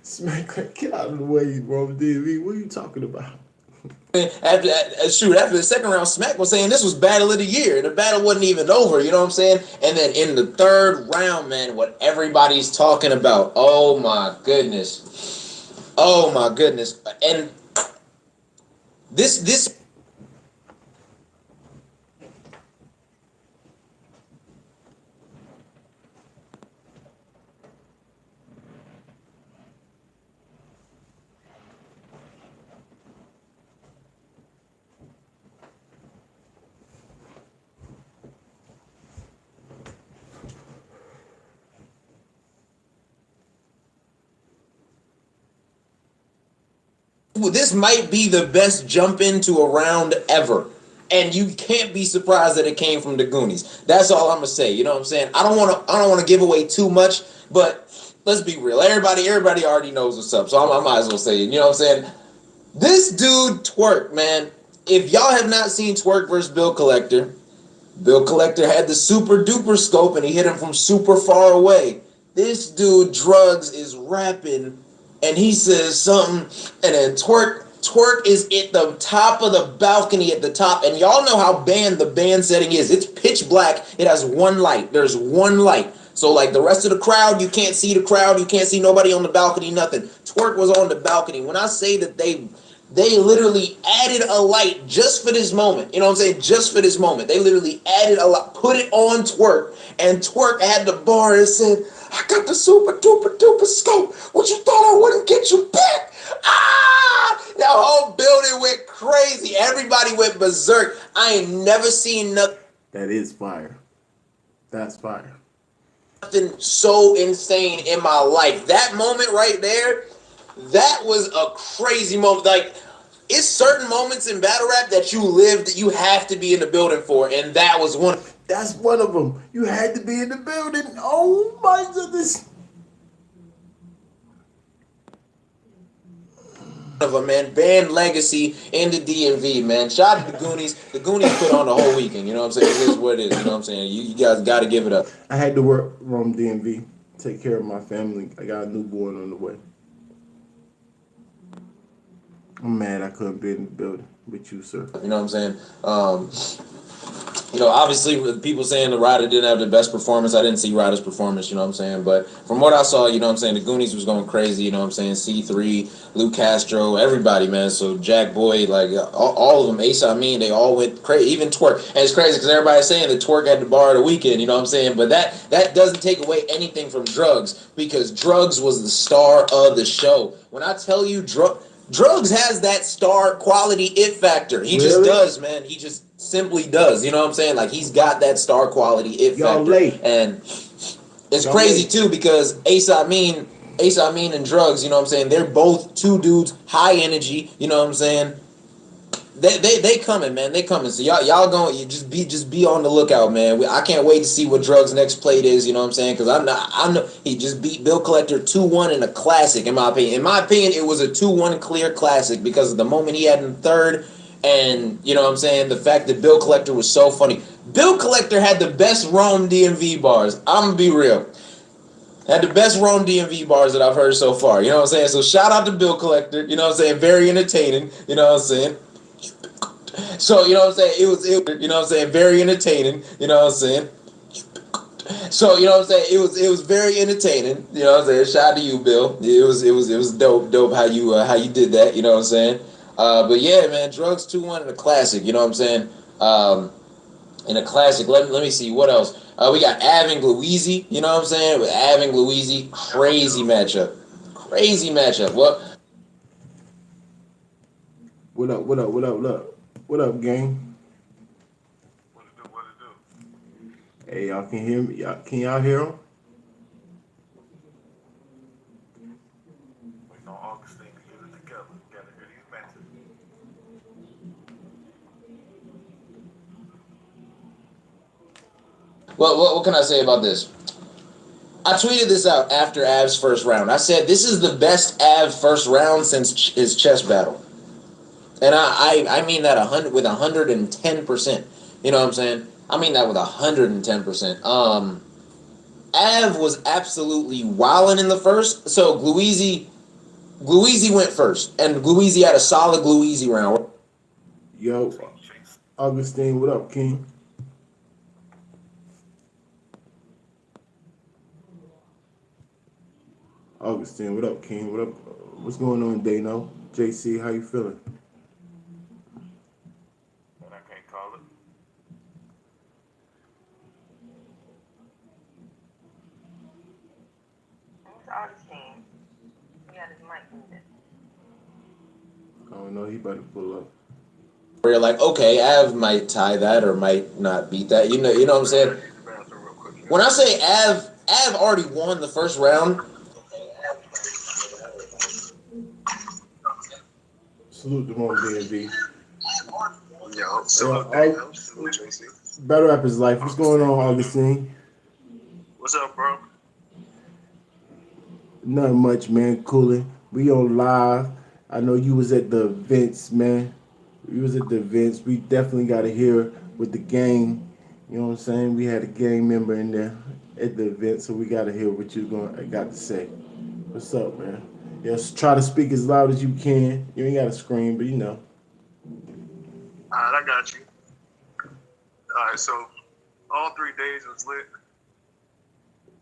Smack, like, get out of the way, Rome DMV. What are you talking about? After the second round, Smack was saying this was battle of the year, and the battle wasn't even over, you know what I'm saying? And then in the third round, man, what everybody's talking about, oh my goodness. And this might be the best jump into a round ever. And you can't be surprised that it came from the Goonies. That's all I'm gonna say. You know what I'm saying? I don't wanna give away too much, but let's be real. Everybody already knows what's up. So I might as well say it. You know what I'm saying? This dude Twerk, man. If y'all have not seen Twerk versus Bill Collector had the super duper scope and he hit him from super far away. This dude Drugs is rapping and he says something, and then Twerk is at the top of the balcony at the top, and y'all know how the band setting is. It's pitch black. It has one light. There's one light. So, like, the rest of the crowd, you can't see the crowd. You can't see nobody on the balcony, nothing. Twerk was on the balcony. When I say that they literally added a light just for this moment. You know what I'm saying? Just for this moment. They literally added a light, put it on Twerk, and Twerk had the bar and said, I got the super duper duper scope. What you thought I wouldn't get you back? Ah! The whole building went crazy. Everybody went berserk. I ain't never seen nothing. That is fire. That's fire. Nothing so insane in my life. That moment right there, that was a crazy moment. Like, it's certain moments in battle rap that you live that you have to be in the building for, and that was one That's one of them. You had to be in the building. Oh my goodness. of them, man. Band Legacy in the DMV, man. Shout out to the Goonies. The Goonies put on the whole weekend, you know what I'm saying? It is what it is, you know what I'm saying? You guys got to give it up. I had to work from DMV, take care of my family. I got a newborn on the way. I'm mad I couldn't be in the building with you, sir. You know what I'm saying? Obviously, with people saying the Ryder didn't have the best performance. I didn't see Ryder's performance, you know what I'm saying? But from what I saw, you know what I'm saying, the Goonies was going crazy, you know what I'm saying? C3, Lou Castro, everybody, man. So Jack Boyd, like all of them, Ace Amin, they all went crazy. Even Twerk. And it's crazy because everybody's saying that Twerk had the bar of the weekend, you know what I'm saying? But that doesn't take away anything from Drugs, because Drugs was the star of the show. When I tell you Drugs has that star quality it factor. He just does, man. He just simply does. You know what I'm saying? Like, he's got that star quality it factor. Late. And it's crazy, too, because Ace Amin and Drugs, you know what I'm saying? They're both two dudes, high energy, you know what I'm saying? They coming, man. They coming. So y'all going, you just be on the lookout, man. I can't wait to see what Drugs' next plate is. You know what I'm saying? Because I know he just beat Bill Collector 2-1 in a classic. In my opinion, it was a 2-1 clear classic because of the moment he had in third, and you know what I'm saying. The fact that Bill Collector was so funny. Bill Collector had the best Rome DMV bars. I'm gonna be real. Had the best Rome DMV bars that I've heard so far. You know what I'm saying? So shout out to Bill Collector. You know what I'm saying? Very entertaining. You know what I'm saying? So, you know what I'm saying? You know what I'm saying? Very entertaining. You know what I'm saying? So, you know what I'm saying? It was very entertaining. You know what I'm saying? Shout out to you, Bill. It was dope how you did that. You know what I'm saying? But yeah, man, Drugs 2-1 in a classic. You know what I'm saying? In a classic. Let me see what else. We got Av and Louisi. You know what I'm saying? With Av and Louisi, crazy matchup. Crazy matchup. What up, gang? What it do? Hey, y'all can hear me? Can y'all hear him? Waiting on Augustine to get it together. Gotta hear these matches. What can I say about this? I tweeted this out after Av's first round. I said this is the best Av first round since his chess battle, and I mean that 110%. You know what I'm saying? I mean that with 110%. Av was absolutely wilding in the first. So Gluezy went first, and Gluezy had a solid Gluezy round. Yo, Augustine, what up, King? Augustine, what up, King? What up? What's going on, Dano? JC, how you feeling? And I can't call it. It's Augustine. He got his mic muted. I don't know. He better pull up. Where you're like, okay, Av might tie that or might not beat that. You know what I'm saying? When I say Av already won the first round. Salute the Rome DMV. Yo, salute JC. Battle Rap is life. What's going on, Augustine? What's up, bro? Nothing much, man. Cooling. We on live. I know you was at the events, man. You was at the events. We definitely got to hear with the gang. You know what I'm saying? We had a gang member in there at the event, so we got to hear what you got to say. What's up, man? Yes, try to speak as loud as you can. You ain't got to scream, but you know. All right, I got you. All right, so all 3 days was lit.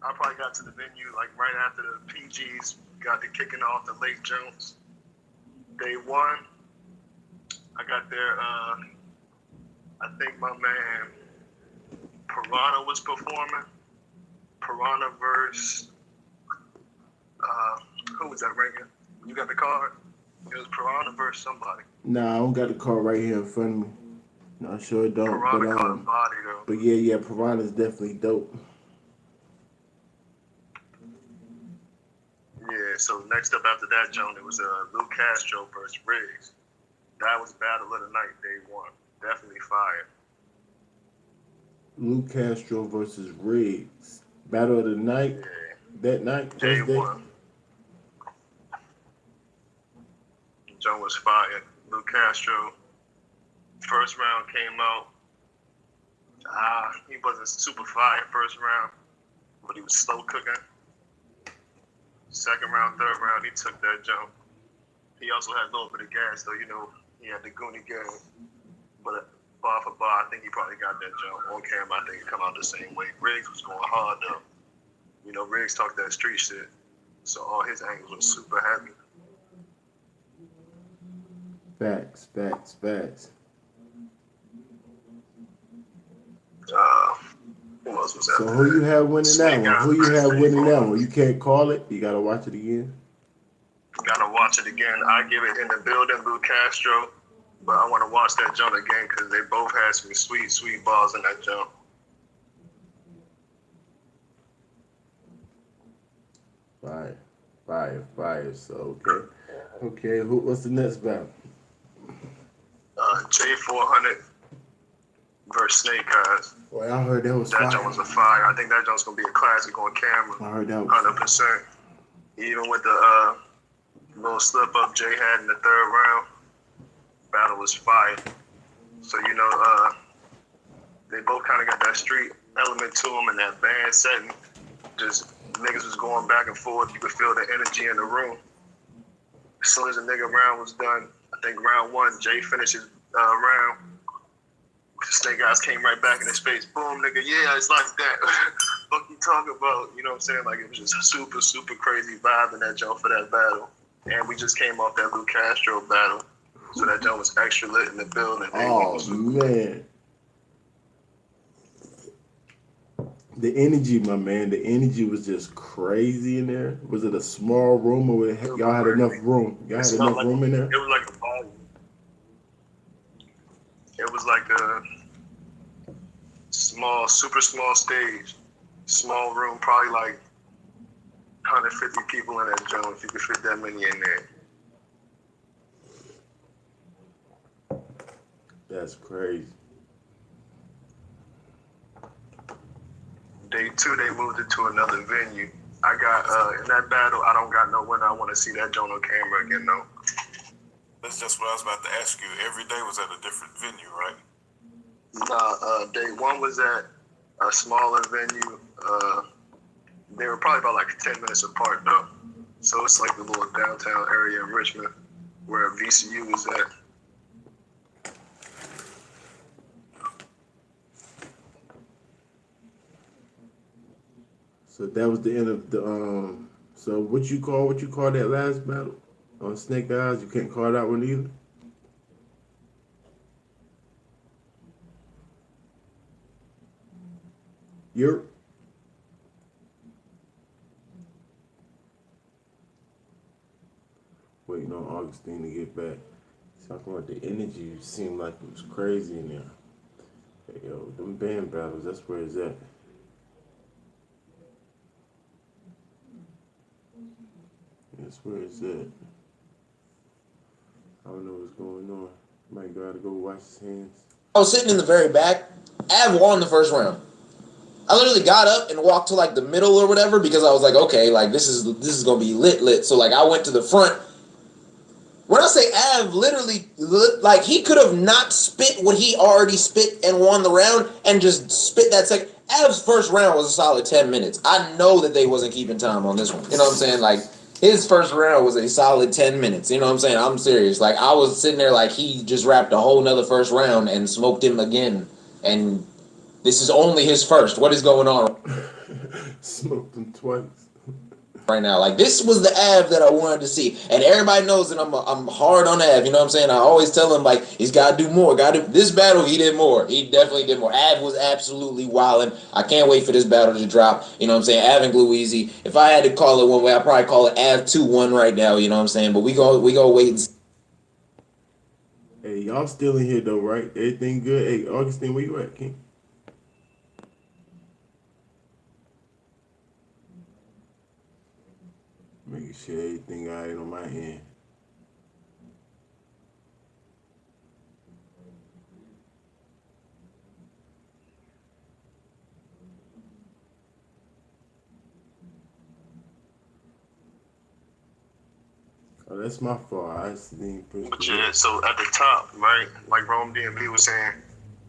I probably got to the venue like right after the PGs got to kicking off the late Jones. Day 1, I got there. I think my man Piranha was performing. Piranha versus who was that right here? You got the card? It was Piranha versus somebody. Nah, I don't got the card right here in front of me. No, sure don't. Piranha caught a body though. But yeah, Piranha's definitely dope. Yeah, so next up after that, Joan, it was Lou Castro versus Riggs. That was battle of the night, day one. Definitely fire. Lou Castro versus Riggs. Battle of the night. Yeah. That night, Day first day. one. Joe was fire. Lou Castro. First round came out. He wasn't super fire first round, but he was slow cooking. Second round, third round, he took that jump. He also had a little bit of gas, though. He had the Goonie gas. But bar for bar, I think he probably got that jump. On camera, I think it come out the same way. Riggs was going hard, though. Riggs talked that street shit. So all his angles were super heavy. Facts. Who else was So after who that? you have winning Snake that one? Eyes Who you versus have winning that Snake one? You can't call it. You gotta watch it again. Gotta watch it again. I give it in the building, Lou Castro. But I want to watch that jump again because they both had some sweet, sweet balls in that jump. Fire. So okay. What's the next battle? J400 versus Snake Eyes. Well, I heard that was That fire. jump was a fire. I think that jump's gonna be a classic on camera. I heard that was 100%. Even with the little slip up Jay had in the third round, battle was fire. So they both kind of got that street element to them and that band setting. Just niggas was going back and forth. You could feel the energy in the room. As soon as the nigga round was done, I think round one, Jay finished his round. Snake Eyes came right back in his face. Boom, nigga, yeah, it's like that. Fuck you talking about? You know what I'm saying? Like, it was just a super, super crazy vibe in that jump for that battle. And we just came off that Lou Castro battle. So that jump was extra lit in the building. Oh, man. The energy, my man, the energy was just crazy in there. Was it a small room or y'all had enough room? Y'all had enough room in there? It was like a ball. It was like a small, super small stage. Small room, probably like 150 people in that joint, if you could fit that many in there. That's crazy. Day two, they moved it to another venue. I got, in that battle, I don't got no winner. I want to see that joint on camera again, though. That's just what I was about to ask you. Every day was at a different venue, right? Day one was at a smaller venue. They were probably about like 10 minutes apart, though. So it's like the little downtown area in Richmond where VCU was at. So that was the end of the so what you call that last battle on Snake Eyes? You can't call that one either. You're waiting on Augustine to get back. Talking about the energy, seemed like it was crazy in there. Hey, yo, them band battles, that's where it's at. That's where it's at. I don't know what's going on. Might gotta go wash his hands. I was sitting in the very back. Av won the first round. I literally got up and walked to like the middle or whatever because I was like, okay, like this is gonna be lit. So like I went to the front. When I say Av literally, like he could have not spit what he already spit and won the round and just spit that second. Av's first round was a solid 10 minutes. I know that they wasn't keeping time on this one. You know what I'm saying? Like his first round was a solid 10 minutes. You know what I'm saying? I'm serious. Like I was sitting there like he just wrapped a whole nother first round and smoked him again. And this is only his first. What is going on? Smoked him twice. Right now, like this was the Av that I wanted to see, and everybody knows that I'm hard on Av. You know what I'm saying? I always tell him like he's got to do more. This battle he did more. He definitely did more. Av was absolutely wilding. I can't wait for this battle to drop. You know what I'm saying? Av and Gluezy. If I had to call it one way, I'd probably call it Av 2-1 right now. You know what I'm saying? But we go wait and see. Hey, y'all still in here though, right? Everything good? Hey, Augustine, where you at, King? Making sure everything all right on my end. Oh, that's my fault. I didn't push But the yeah, so at the top, right, like Rome DMV was saying,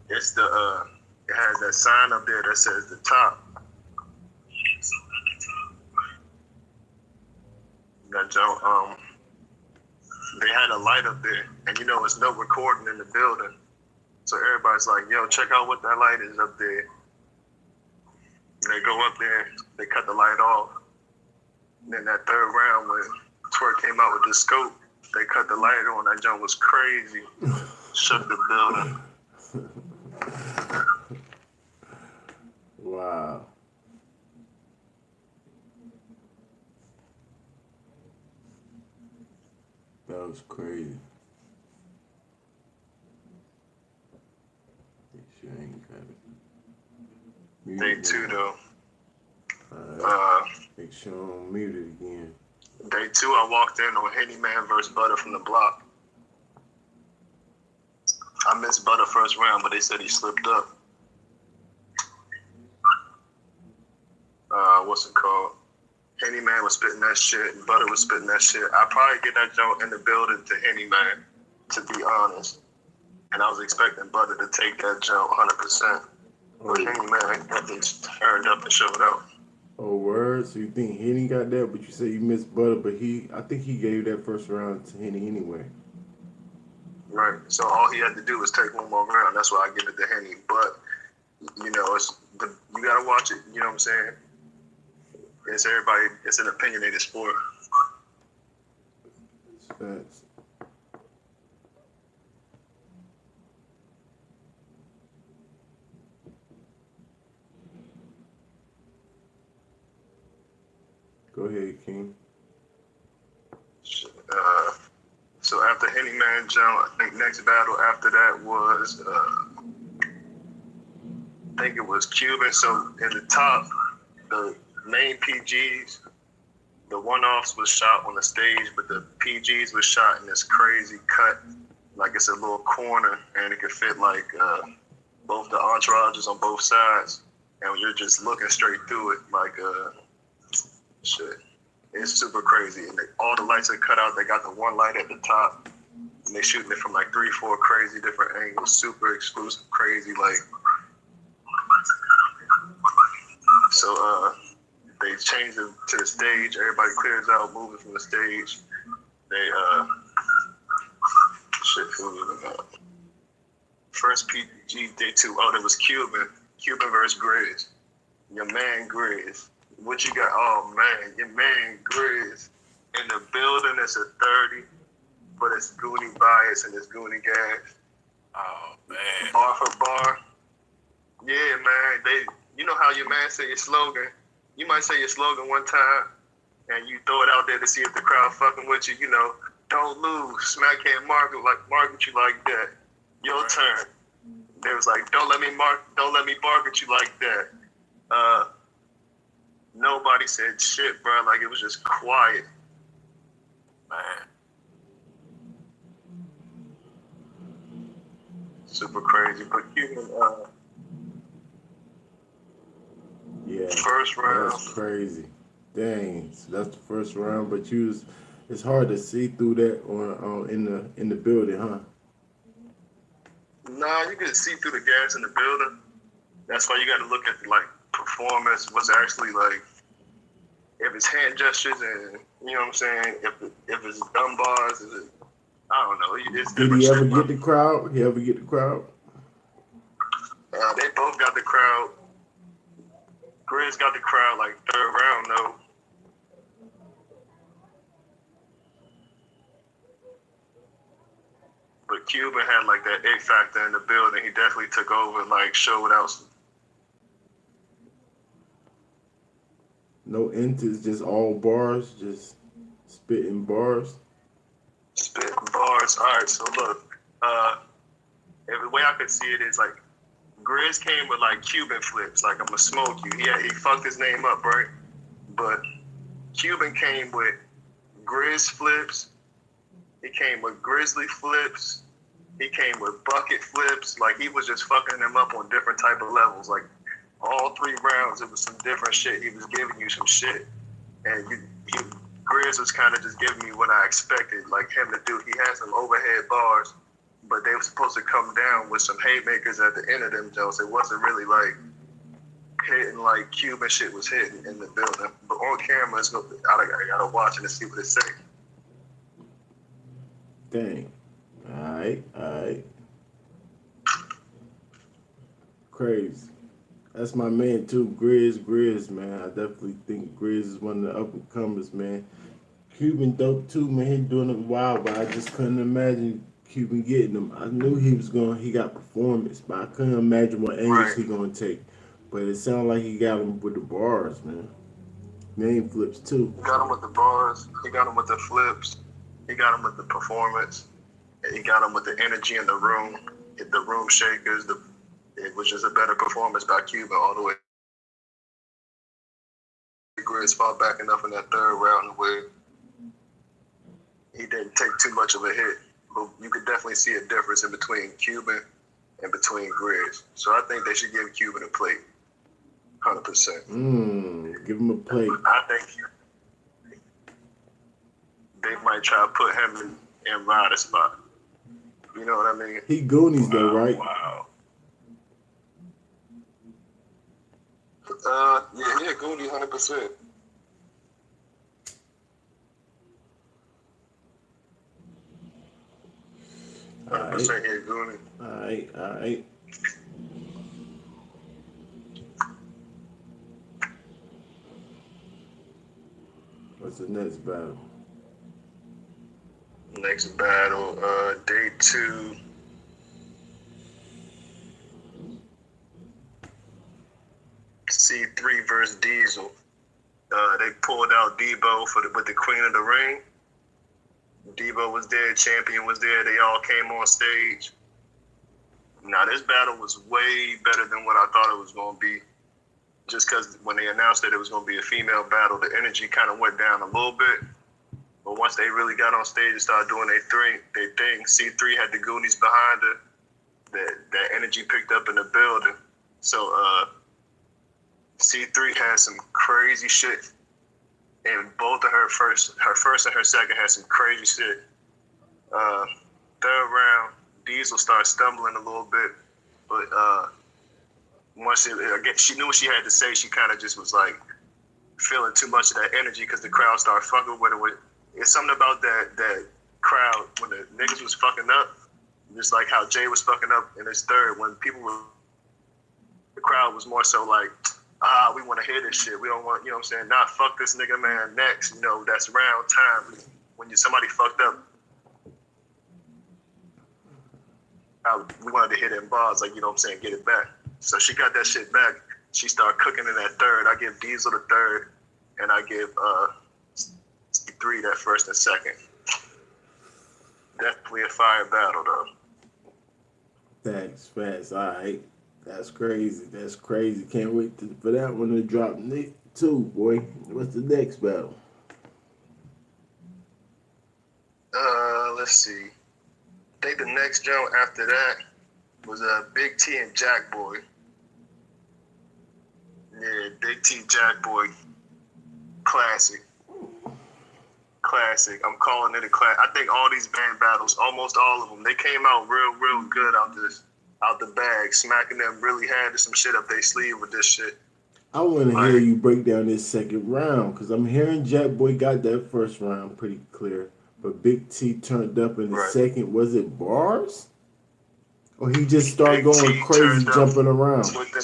it's the it has that sign up there that says the top. So at the top, right, that joint, they had a light up there, and you know it's no recording in the building. So everybody's like, yo, check out what that light is up there. And they go up there, they cut the light off. And then that third round when Twerk came out with the scope, they cut the light on. That joint was crazy. Shook the building. Wow. That was crazy. Make sure I ain't got it. Day two though. Make sure I don't mute it again. Day two, I walked in on Henny Man versus Butter from the block. I missed Butter first round, but they said he slipped up. What's it called? Henny Man was spitting that shit, and Butter was spitting that shit. I'd probably get that joint in the building to Henny Man, to be honest. And I was expecting Butter to take that joint 100%. But Henny Man got things turned up and showed out. Oh, word? So you think Henny got that, but you say you missed Butter, but I think he gave that first round to Henny anyway. Right. So all he had to do was take one more round. That's why I give it to Henny. But, you know, you got to watch it. You know what I'm saying? It's an opinionated sport. Facts. Go ahead, King. So after Henny Man jump, I think next battle after that was, I think it was Cuban. So in the top, the main PGs, the one-offs was shot on the stage, but the PGs was shot in this crazy cut, like it's a little corner, and it could fit like both the entourages on both sides, and you're just looking straight through it, like shit. It's super crazy, and all the lights are cut out. They got the one light at the top, and they shooting it from like 3-4 crazy different angles, super exclusive, crazy, like. So they changed it to the stage. Everybody clears out, moving from the stage. They first PG day two. Oh, there was Cuban versus Grizz. Your man Grizz. What you got? Oh man, your man Grizz in the building. It's a 30, but it's Goonie bias and it's Goonie gas. Oh man. Bar for bar. Yeah, man. You know how your man say your slogan. You might say your slogan one time, and you throw it out there to see if the crowd fucking with you. You know, don't lose. Smack can't market you like that. Your turn. They was like, don't let me bark at you like that. Nobody said shit, bro. Like, it was just quiet. Man. Super crazy. But Cuban, yeah, first round. That's crazy. Dang, so that's the first round, but it's hard to see through that on in the building, huh? Nah, you can see through the gas in the building. That's why you got to look at like performance. What's actually like, if it's hand gestures and you know what I'm saying. If it's dumb bars, I don't know. It's Did he ever get the crowd? He ever get the crowd? They both got the crowd. Grizz got the crowd like third round though. But Cuban had like that X factor in the building. He definitely took over, like showed out. No enters, just all bars, just spitting bars. Spitting bars. All right, so look, the way I could see it is like Grizz came with like Cuban flips, like I'm gonna smoke you. He fucked his name up, right? But Cuban came with Grizz flips. He came with Grizzly flips. He came with bucket flips. Like he was just fucking them up on different type of levels. Like all 3 rounds, it was some different shit. He was giving you some shit, and Grizz was kind of just giving me what I expected, like him to do. He had some overhead bars, but they were supposed to come down with some haymakers at the end of them jokes. It wasn't really like hitting like Cuban shit was hitting in the building. But on camera, I gotta watch it and see what it say. Dang. Alright. Crazy. That's my man too, Grizz, man. I definitely think Grizz is one of the up and comers, man. Cuban dope too, man. He doing it wild, but I just couldn't imagine Cuban getting him. I knew he got performance, but I couldn't imagine what angles he gonna take. But it sounded like he got him with the bars, man. Name flips too. He got him with the bars. He got him with the flips. He got him with the performance. And he got him with the energy in the room. The room shakers. It was just a better performance by Cuban all the way. Grizz fought back enough in that third round where he didn't take too much of a hit. But you could definitely see a difference in between Cuban and between Grizz. So I think they should give Cuban a plate. 100%. Give him a plate. I think they might try to put him in Ryder's spot. You know what I mean? He Goonies though, right? Wow. Yeah, Goonies 100%. Here, Goonie. Alright. What's the next battle? Next battle, day 2. C3 versus Diesel. They pulled out Debo with the Queen of the Ring. Debo was there, Champion was there. They all came on stage. Now, this battle was way better than what I thought it was going to be. Just because when they announced that it was going to be a female battle, the energy kind of went down a little bit. But once they really got on stage and started doing their thing, C3 had the Goonies behind her. That energy picked up in the building. So C3 had some crazy shit. And both of her first and her second had some crazy shit. Third round, Diesel started stumbling a little bit, but once she knew what she had to say, she kind of just was like feeling too much of that energy because the crowd started fucking with her. It's something about that crowd when the niggas was fucking up, just like how Jay was fucking up in his third. When the crowd was more so like, we want to hear this shit. We don't want, you know what I'm saying? Nah, fuck this nigga, man. Next, that's round time. When somebody fucked up, we wanted to hit them bars, like, you know what I'm saying, get it back. So she got that shit back. She started cooking in that third. I give Diesel the third, and I give C3 that first and second. Definitely a fire battle, though. Facts. All right. That's crazy. Can't wait for that one to drop too, boy. What's the next battle? Let's see. I think the next jump after that was Big T and Jack Boy. Yeah, Big T, Jack Boy. Classic. I'm calling it a classic. I think all these band battles, almost all of them, they came out real good out the bag. Smacking them really had some shit up their sleeve with this shit. I want to hear you break down this second round because I'm hearing Jack Boy got that first round pretty clear, but Big T turned up in the second. Was it bars? Or he just started going crazy, jumping around? With them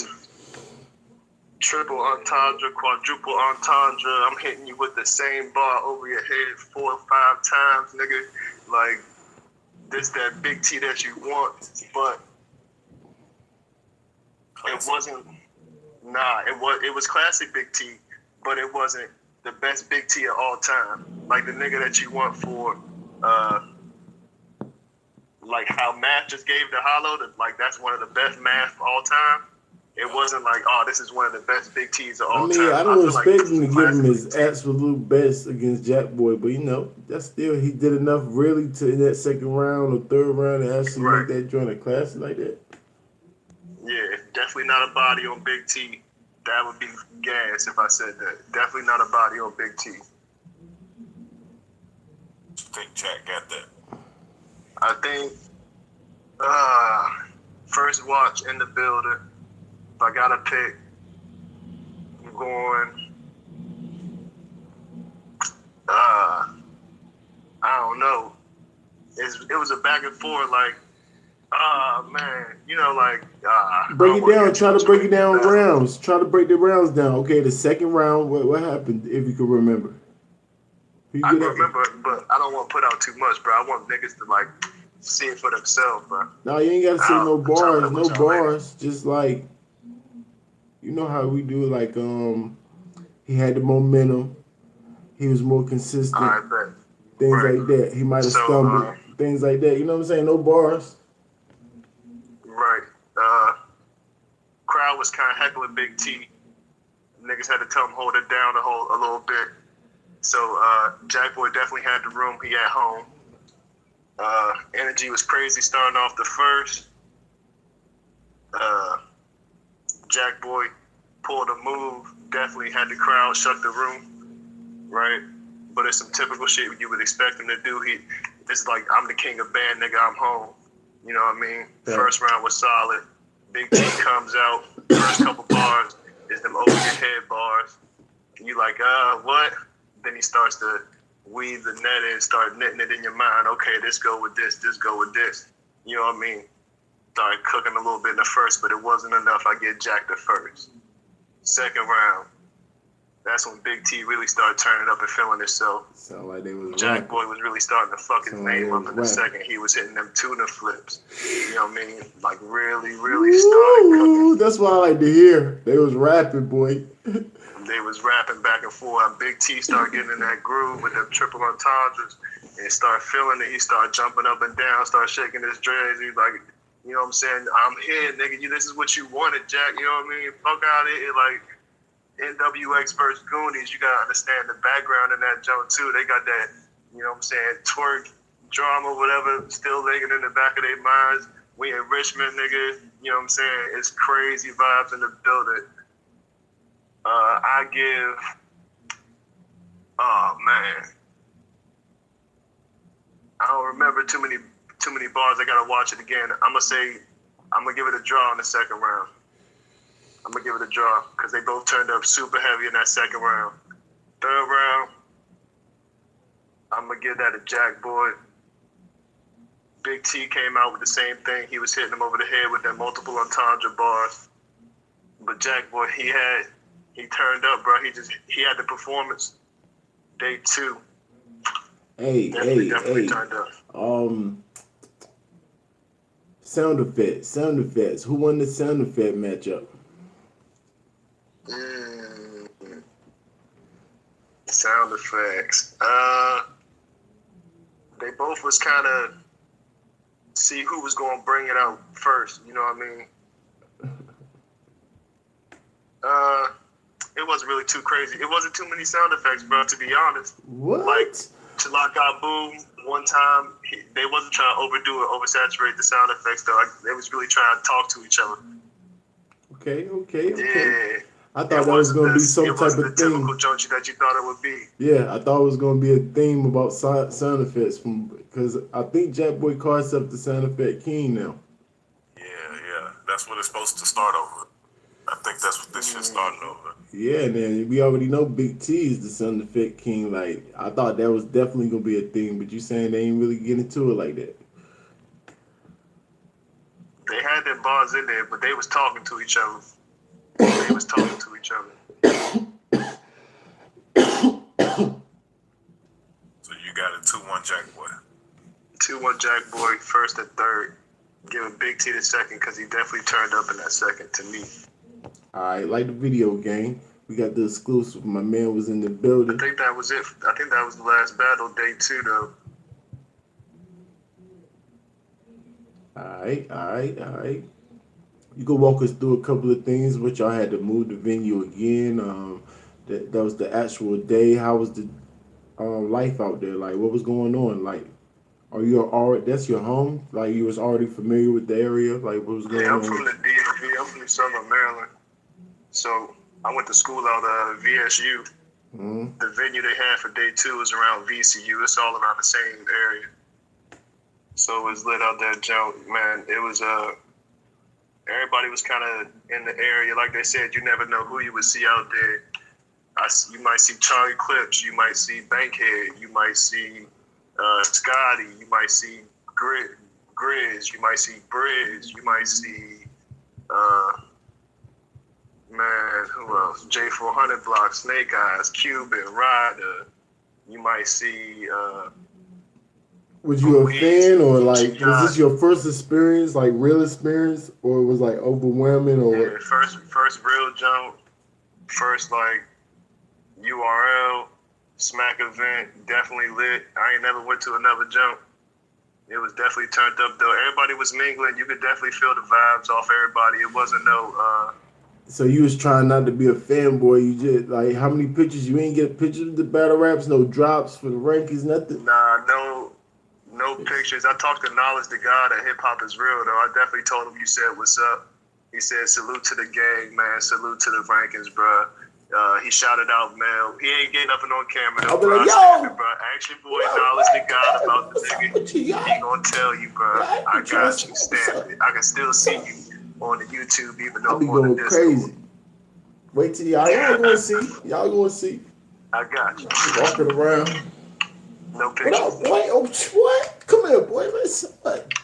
triple entendre, quadruple entendre. I'm hitting you with the same bar over your head 4 or 5 times, nigga. Like, this that Big T that you want, but it wasn't. Nah, it was classic Big T, but it wasn't the best Big T of all time. Like the nigga that you want for, like how Math just gave the Hollow. Like that's one of the best Math of all time. It wasn't like, oh, this is one of the best Big T's of all time. I don't expect him to give him his absolute best against Jack Boy, but that's still he did enough really to in that second round or third round to actually make that joint a classic like that. Yeah, definitely not a body on Big T. That would be gas if I said that. Definitely not a body on Big T. think Jack got that? I think first watch in the building. If I gotta pick, I'm going. I don't know. It was a back and forth, like, man, you know, like, break it down. Try to break it down rounds. Try to break the rounds down. Okay, the second round, what happened, if you can remember? I can remember, but I don't want to put out too much, bro. I want niggas to, like, see it for themselves, bro. No, you ain't got to say no bars, no bars. Just like, you know how we do, like, he had the momentum. He was more consistent. I bet. Things like that. He might have stumbled. Things like that. You know what I'm saying? No bars. Right. Crowd was kind of heckling Big T. Niggas had to tell him hold it down a little bit. So Jack Boy definitely had the room. He at home. Energy was crazy starting off the first. Jack Boy pulled a move. Definitely had the crowd shut the room. Right? But it's some typical shit you would expect him to do. It's like, I'm the king of band, nigga, I'm home. You know what I mean? Yeah. First round was solid. Big T comes out. First couple bars is them over your head bars. You like, what? Then he starts to weave the net in, start knitting it in your mind. Okay, this go with this go with this. You know what I mean? Started cooking a little bit in the first, but it wasn't enough. I get Jack the first. Second round. That's when Big T really started turning up and feeling himself. Sound like they was Jack Boy was really starting to fuck his name up in the second. He was hitting them tuna flips. You know what I mean? Like really started cooking. That's what I like to hear. They was rapping, boy. They was rapping back and forth. Big T started getting in that groove with them triple entendres and started feeling it. He started jumping up and down, started shaking his dreads. He's like, you know what I'm saying? I'm here, nigga. This is what you wanted, Jack. You know what I mean? Fuck out of here. Like, NWX versus Goonies, you gotta understand the background in that jump too. They got that, you know what I'm saying, twerk drama, whatever, still lingering in the back of their minds. We in Richmond, nigga, you know what I'm saying? It's crazy vibes in the building. I give, oh man, I don't remember too many bars. I gotta watch it again. I'm gonna give it a draw in the second round. I'm going to give it a draw because they both turned up super heavy in that second round. Third round, I'm going to give that a Jack Boy. Big T came out with the same thing. He was hitting him over the head with that multiple entendre bars. But Jack Boy, he turned up, bro. He had the performance. Day two. Definitely turned up. Sound effects. Who won the sound effect matchup? Sound effects. They both was kind of see who was going to bring it out first. You know what I mean? It wasn't really too crazy. It wasn't too many sound effects, bro, to be honest. What? Like, Chalaka Boom, one time, they wasn't trying to overdo it, oversaturate the sound effects, though. They was really trying to talk to each other. Okay. Yeah. I thought that was going to be some type of thing. It wasn't the typical junkie that you thought it would be. Yeah, I thought it was going to be a theme about sound effects because I think Jack Boy calls himself the sound effect king now. Yeah. That's what it's supposed to start over. I think that's what this shit's starting over. Yeah, man. We already know Big T is the sound effect king. Like, I thought that was definitely going to be a thing, but you saying they ain't really getting into it like that. They had their bars in there, but they was talking to each other. So you got a 2-1 Jack Boy. 2-1 Jack Boy, first and third. Giving Big T the second because he definitely turned up in that second to me. All right, like the video game. We got the exclusive. My man was in the building. I think that was it. I think that was the last battle, day 2, though. All right. You can walk us through a couple of things, which y'all had to move the venue again. That was the actual day. How was the life out there? Like, what was going on? Like, are you already, that's your home? Like, you was already familiar with the area? Like, what was going on? Yeah, I'm from the DMV. I'm from Southern Maryland. So I went to school out of VSU. The venue they had for day 2 was around VCU. It's all around the same area. So it was lit out that jump, man. It was everybody was kind of in the area. Like they said, you never know who you would see out there. You might see Charlie Clips, you might see Bankhead, you might see Scotty, you might see Grizz, you might see Bridge, you might see who else? J400 Block, Snake Eyes, Cuban, Ryder. You might see Was you a fan, or like was this your first experience, like real experience, or it was like overwhelming, or yeah, first real jump, first like URL smack event, definitely lit. I ain't never went to another jump. It was definitely turned up though. Everybody was mingling. You could definitely feel the vibes off everybody. It wasn't no so you was trying not to be a fanboy. You just like, how many pictures? You ain't get pictures of the battle raps, no drops for the rankings, nothing. Nah, no pictures. I talked to Knowledge, the guy that hip hop is real though. I definitely told him you said what's up. He said salute to the gang, man. Salute to the rankings, bro. He shouted out Mel. He ain't getting up and on camera though, bro. Like, yo, bro. Ask your boy Knowledge, the guy about the nigga. He gonna tell you, bro. I got you. Stand it. I can still see you on the YouTube, even though I'll be I'm on the going Discord. crazy. Wait till y'all gonna see. Y'all gonna see. I got you. Walking around. No pictures. What up, boy? Oh, what? Come here, boy. Listen.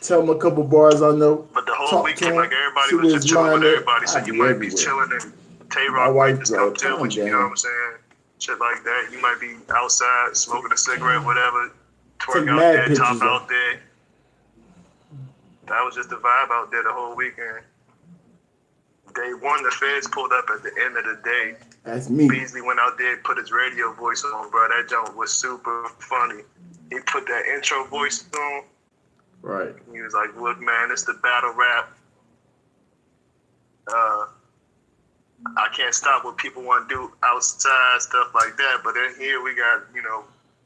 Tell him a couple bars I know. But the whole weekend, like everybody see was just chilling with everybody, so I'll you be might everywhere. be chilling and My Tay-Rock wife, might just come chill calm with you, you know down. what I'm saying? Shit like that. You might be outside smoking a cigarette, whatever. Twerk Take out mad there, top pictures, out there. That was just the vibe out there the whole weekend. Day 1, the feds pulled up at the end of the day. That's me. Beasley went out there and put his radio voice on, bro. That jump was super funny. He put that intro voice on. Right. He was like, look, man, it's the battle rap. I can't stop what people want to do outside, stuff like that. But then here we got,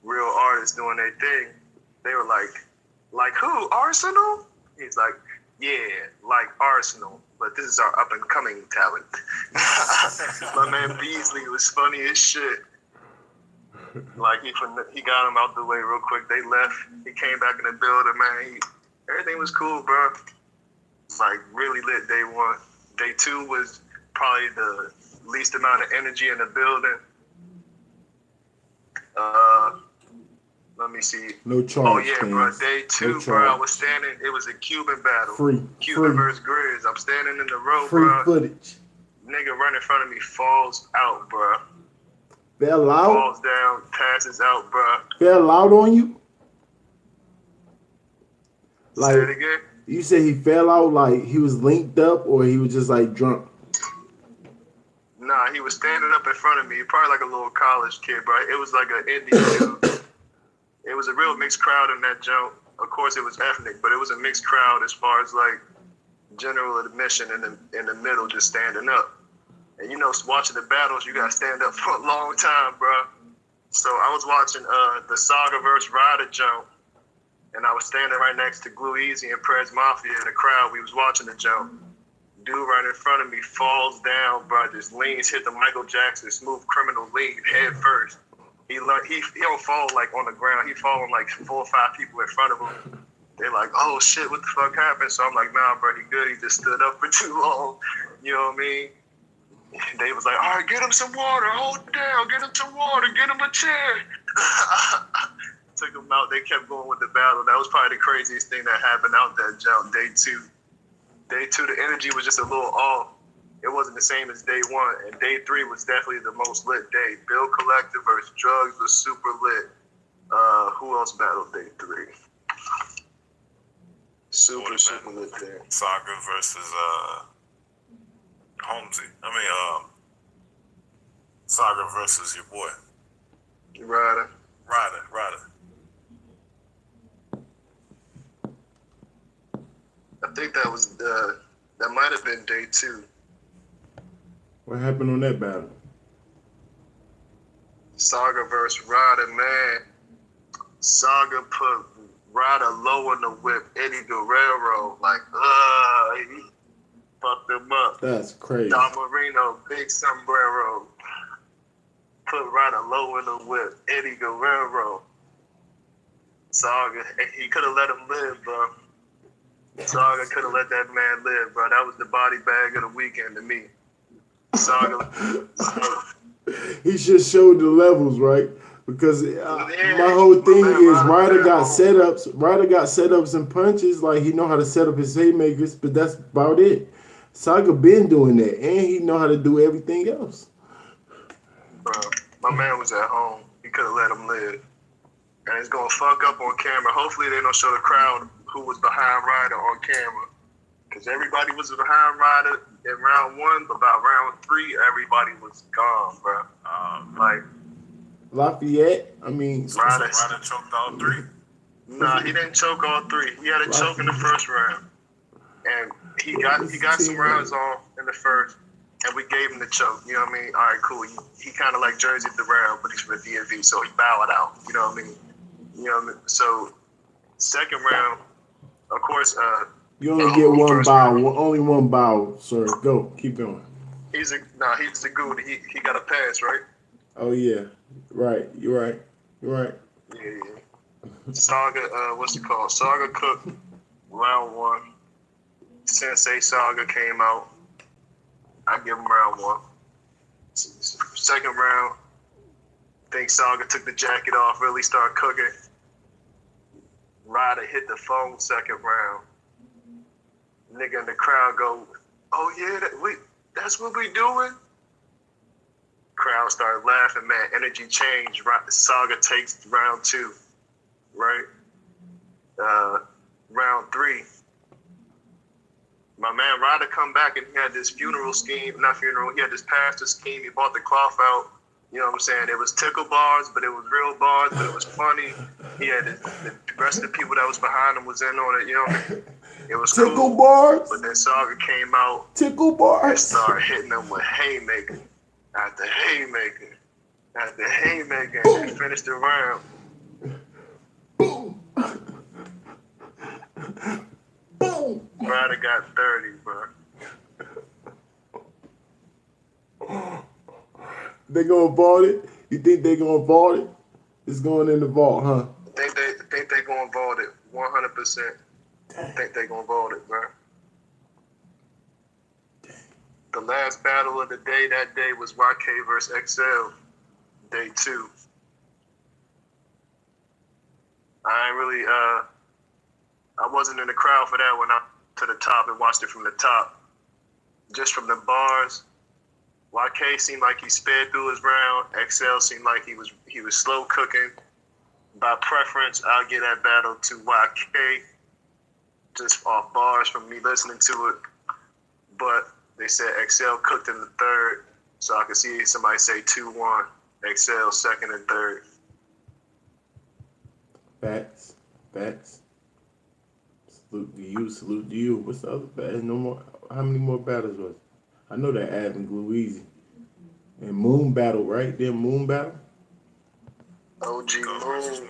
real artists doing their thing. They were like who? Arsenal? He's like, yeah, like Arsenal. But this is our up and coming talent. My man Beasley was funny as shit. Like he got him out the way real quick. They left. He came back in the building, man. Everything was cool, bro. Like really lit day 1. Day 2 was probably the least amount of energy in the building. Let me see. No charge. Oh yeah, bro. Day 2, bro. I was standing. It was a Cuban battle. Cuban versus Grizz. I'm standing in the road, bro. Footage. Nigga right in front of me falls out, bro. Fell out. Falls down, passes out, bro. Fell out on you. Like, say it again. You said he fell out, like he was linked up, or he was just like drunk. Nah, he was standing up in front of me, probably like a little college kid, bro. It was like an Indian dude. It was a real mixed crowd in that jump. Of course, it was ethnic, but it was a mixed crowd as far as like general admission in the middle, just standing up. And watching the battles, you gotta stand up for a long time, bro. So I was watching the Saga vs. Ryder jump, and I was standing right next to Glue Easy and Prez Mafia in the crowd. We was watching the jump. Dude right in front of me falls down, bro. Just leans, hit the Michael Jackson Smooth Criminal lean head first. He don't fall like on the ground. He fall on like 4 or 5 people in front of him. They're like, oh shit, what the fuck happened? So I'm like, nah, bro, he good. He just stood up for too long. You know what I mean? They was like, all right, get him some water. Hold down. Get him some water. Get him a chair. Took him out. They kept going with the battle. That was probably the craziest thing that happened out that jump. Day 2. Day 2, the energy was just a little off. It wasn't the same as day 1. And day 3 was definitely the most lit day. Bill Collector versus Drugs was super lit. Who else battled day 3? Super lit there. Saga versus Holmesy. Saga versus your boy. Ryder. I think that was that might have been day 2. What happened on that battle? Saga versus Ryder, man. Saga put Ryder low in the whip. Eddie Guerrero, like, he fucked him up. That's crazy. Don Marino, big sombrero. put Ryder low in the whip. Eddie Guerrero. Saga, he could have let him live, bro. Saga could have let that man live, bro. That was the body bag of the weekend to me. Saga. He just showed the levels, right? Because my whole thing is Ryder got setups. Ryder got setups and punches. Like, he know how to set up his haymakers, but that's about it. Saga been doing that, and he know how to do everything else. Bro, my man was at home. He could have let him live. And it's going to fuck up on camera. Hopefully they don't show the crowd who was behind Ryder on camera. Because everybody was behind Ryder in round 1, but by round 3, everybody was gone, bro. Like, Lafayette, I mean, Ryder choked all 3? Nah, he didn't choke all 3. He had a choke in the first round. And he got some rounds off in the first, and we gave him the choke. You know what I mean? All right, cool. He kind of like jerseyed the round, but he's from the DMV, so he bowed out. You know what I mean? You know what I mean? So, second round, of course. You only get one bow. Only one bow, sir. Go. Keep going. He's a good. He got a pass, right? Oh yeah. Right. You're right. You're right. Yeah. Saga, what's it called? Saga Cook, round 1. Sensei Saga came out. I give him round 1. Second round, I think Saga took the jacket off, really started cooking. Ryder hit the phone second round. Nigga in the crowd go, oh yeah, that's what we doing? Crowd started laughing, man. Energy changed. Saga takes round 2, right? Round 3. My man Ryder come back and he had this funeral scheme, not funeral, he had this pastor scheme. He bought the cloth out. You know what I'm saying? It was tickle bars, but it was real bars, but it was funny. He had the rest of the people that was behind him was in on it, you know what I mean? It was tickle cool. Bars? But then Saga came out. Tickle bars? And started hitting them with haymaker after haymaker after haymaker and finished the round. Boom. Boom. Ryder got 30, bro. They gonna vault it? You think they gonna vault it? It's going in the vault, huh? Think they gonna vault it 100%. Think they gonna vault it, bro. The last battle of the day that day was YK versus XL, day 2. I ain't really I wasn't in the crowd for that one. I to the top and watched it from the top. Just from the bars, YK seemed like he sped through his round. XL seemed like he was slow cooking. By preference, I'll give that battle to YK, just off bars from me listening to it. But they said XL cooked in the third, so I could see somebody say 2-1. XL second and third. Facts. Salute to you. What's the other battle? No more. How many more battles was it? I know that Adam Glue Easy. And Moon Battle, right? Then Moon Battle? OG Moon.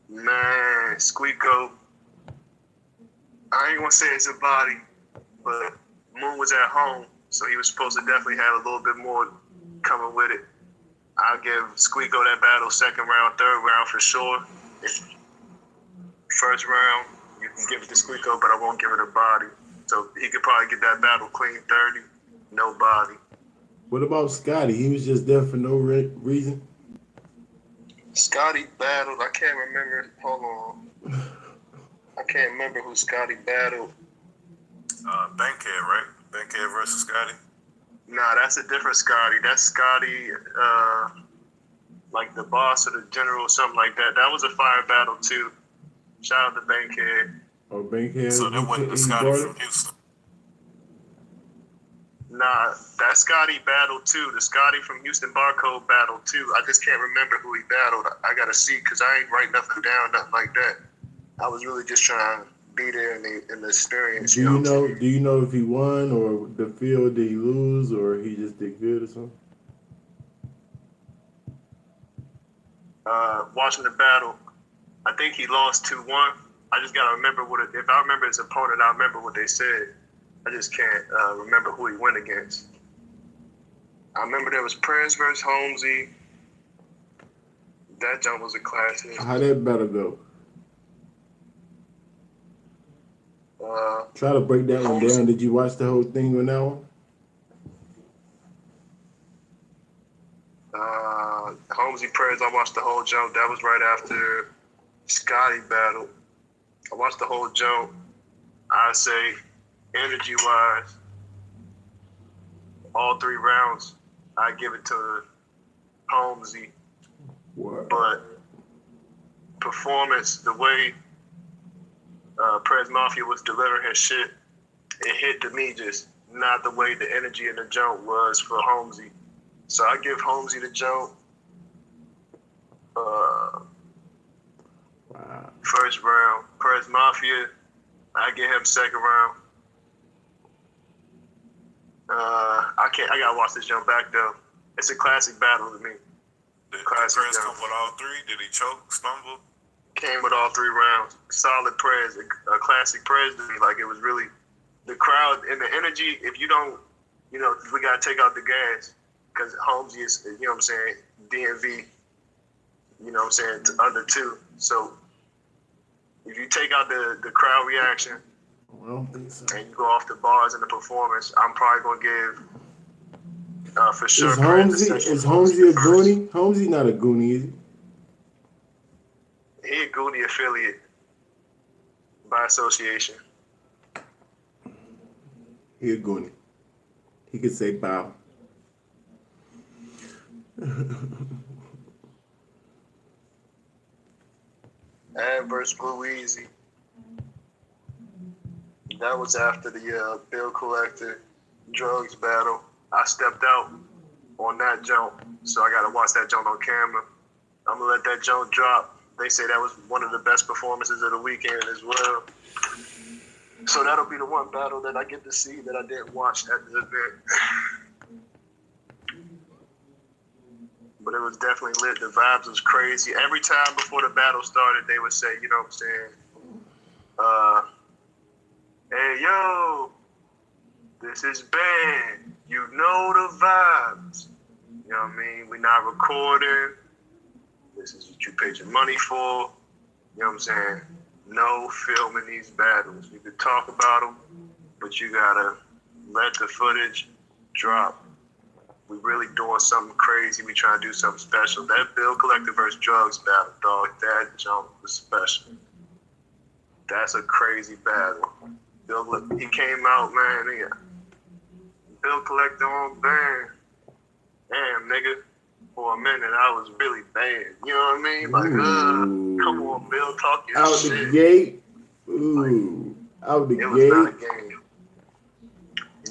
Man, Squeako. I ain't gonna say it's a body, but Moon was at home, so he was supposed to definitely have a little bit more coming with it. I'll give Squeako that battle second round, third round for sure. First round, you can give it to Squeako, but I won't give it a body. So he could probably get that battle clean 30, no body. What about Scotty? He was just there for no reason? Scotty battled. I can't remember. Hold on. I can't remember who Scotty battled. Bankhead, right? Bankhead versus Scotty? Nah, that's a different Scotty. That's Scotty, like the boss or the general or something like that. That was a fire battle too. Shout out to Bankhead. Oh, Bankhead. So that wasn't the Scotty from Houston. Nah, that Scotty battle too. The Scotty from Houston Barcode battle too. I just can't remember who he battled. I gotta see because I ain't write nothing down, nothing like that. I was really just trying to be there in the experience. Do you know if he won or the field did he lose or he just did good or something? Watching the battle, I think he lost 2-1. I just gotta remember if I remember his opponent, I remember what they said. I just can't remember who he went against. I remember there was Prez versus Holmesy. That jump was a classic. How that battle go? Try to break that one down. Did you watch the whole thing on that one? Holmesy Prez, I watched the whole jump. That was right after Scotty battle. I watched the whole jump. I say, energy-wise, all 3 rounds, I give it to Holmesy. What? But performance, the way Prez Mafia was delivering his shit, it hit to me just not the way the energy in the jump was for Holmesy. So I give Holmesy the jump. Wow. First round. Prez Mafia, I give him second round. I gotta watch this jump back though. It's a classic battle to me. Did Prez come with all 3? Did he choke, stumble? Came with all 3 rounds. Solid Prez, a classic Prez to me. Like, it was really the crowd and the energy. If you don't, we gotta take out the gas because Holmesy is, you know what I'm saying, DMV, you know what I'm saying, under 2. So if you take out the crowd reaction, I don't think so. and you go off the bars and the performance, I'm probably gonna give for sure. Is Holmesy a Goonie? Holmesy not a Goonie, is he? He a Goonie affiliate by association. He a Goonie. He could say bow. And versus Blue Easy. That was after the bill collector drugs battle. I stepped out on that jump, so I got to watch that jump on camera. I'm going to let that jump drop. They say that was one of the best performances of the weekend as well. So that'll be the one battle that I get to see that I didn't watch at the event. But it was definitely lit. The vibes was crazy. Every time before the battle started, they would say, you know what I'm saying? Hey, yo, this is Ben. You know the vibes. You know what I mean? We're not recording. This is what you paid your money for. You know what I'm saying? No filming these battles. You could talk about them, but you gotta let the footage drop. We really doing something crazy. We trying to do something special. That bill collector versus drugs battle, dog, that jump was special. That's a crazy battle. He came out, man. Bill collector on band. Damn, nigga. For a minute, I was really bad. You know what I mean? Like, come on, Bill, talk your out shit. The gate. Ooh, like, out the it gate. It was not a game.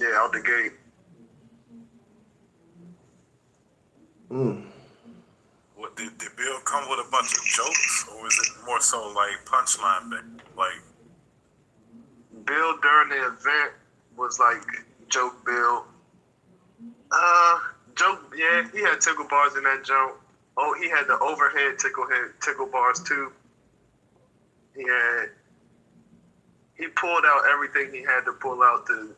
Yeah, out the gate. What did Bill come with a bunch of jokes, or was it more so like punchline bang? Like Bill during the event was like joke Bill. Joke, yeah, he had tickle bars in that jump. Oh, he had the overhead tickle bars too. He pulled out everything he had to pull out to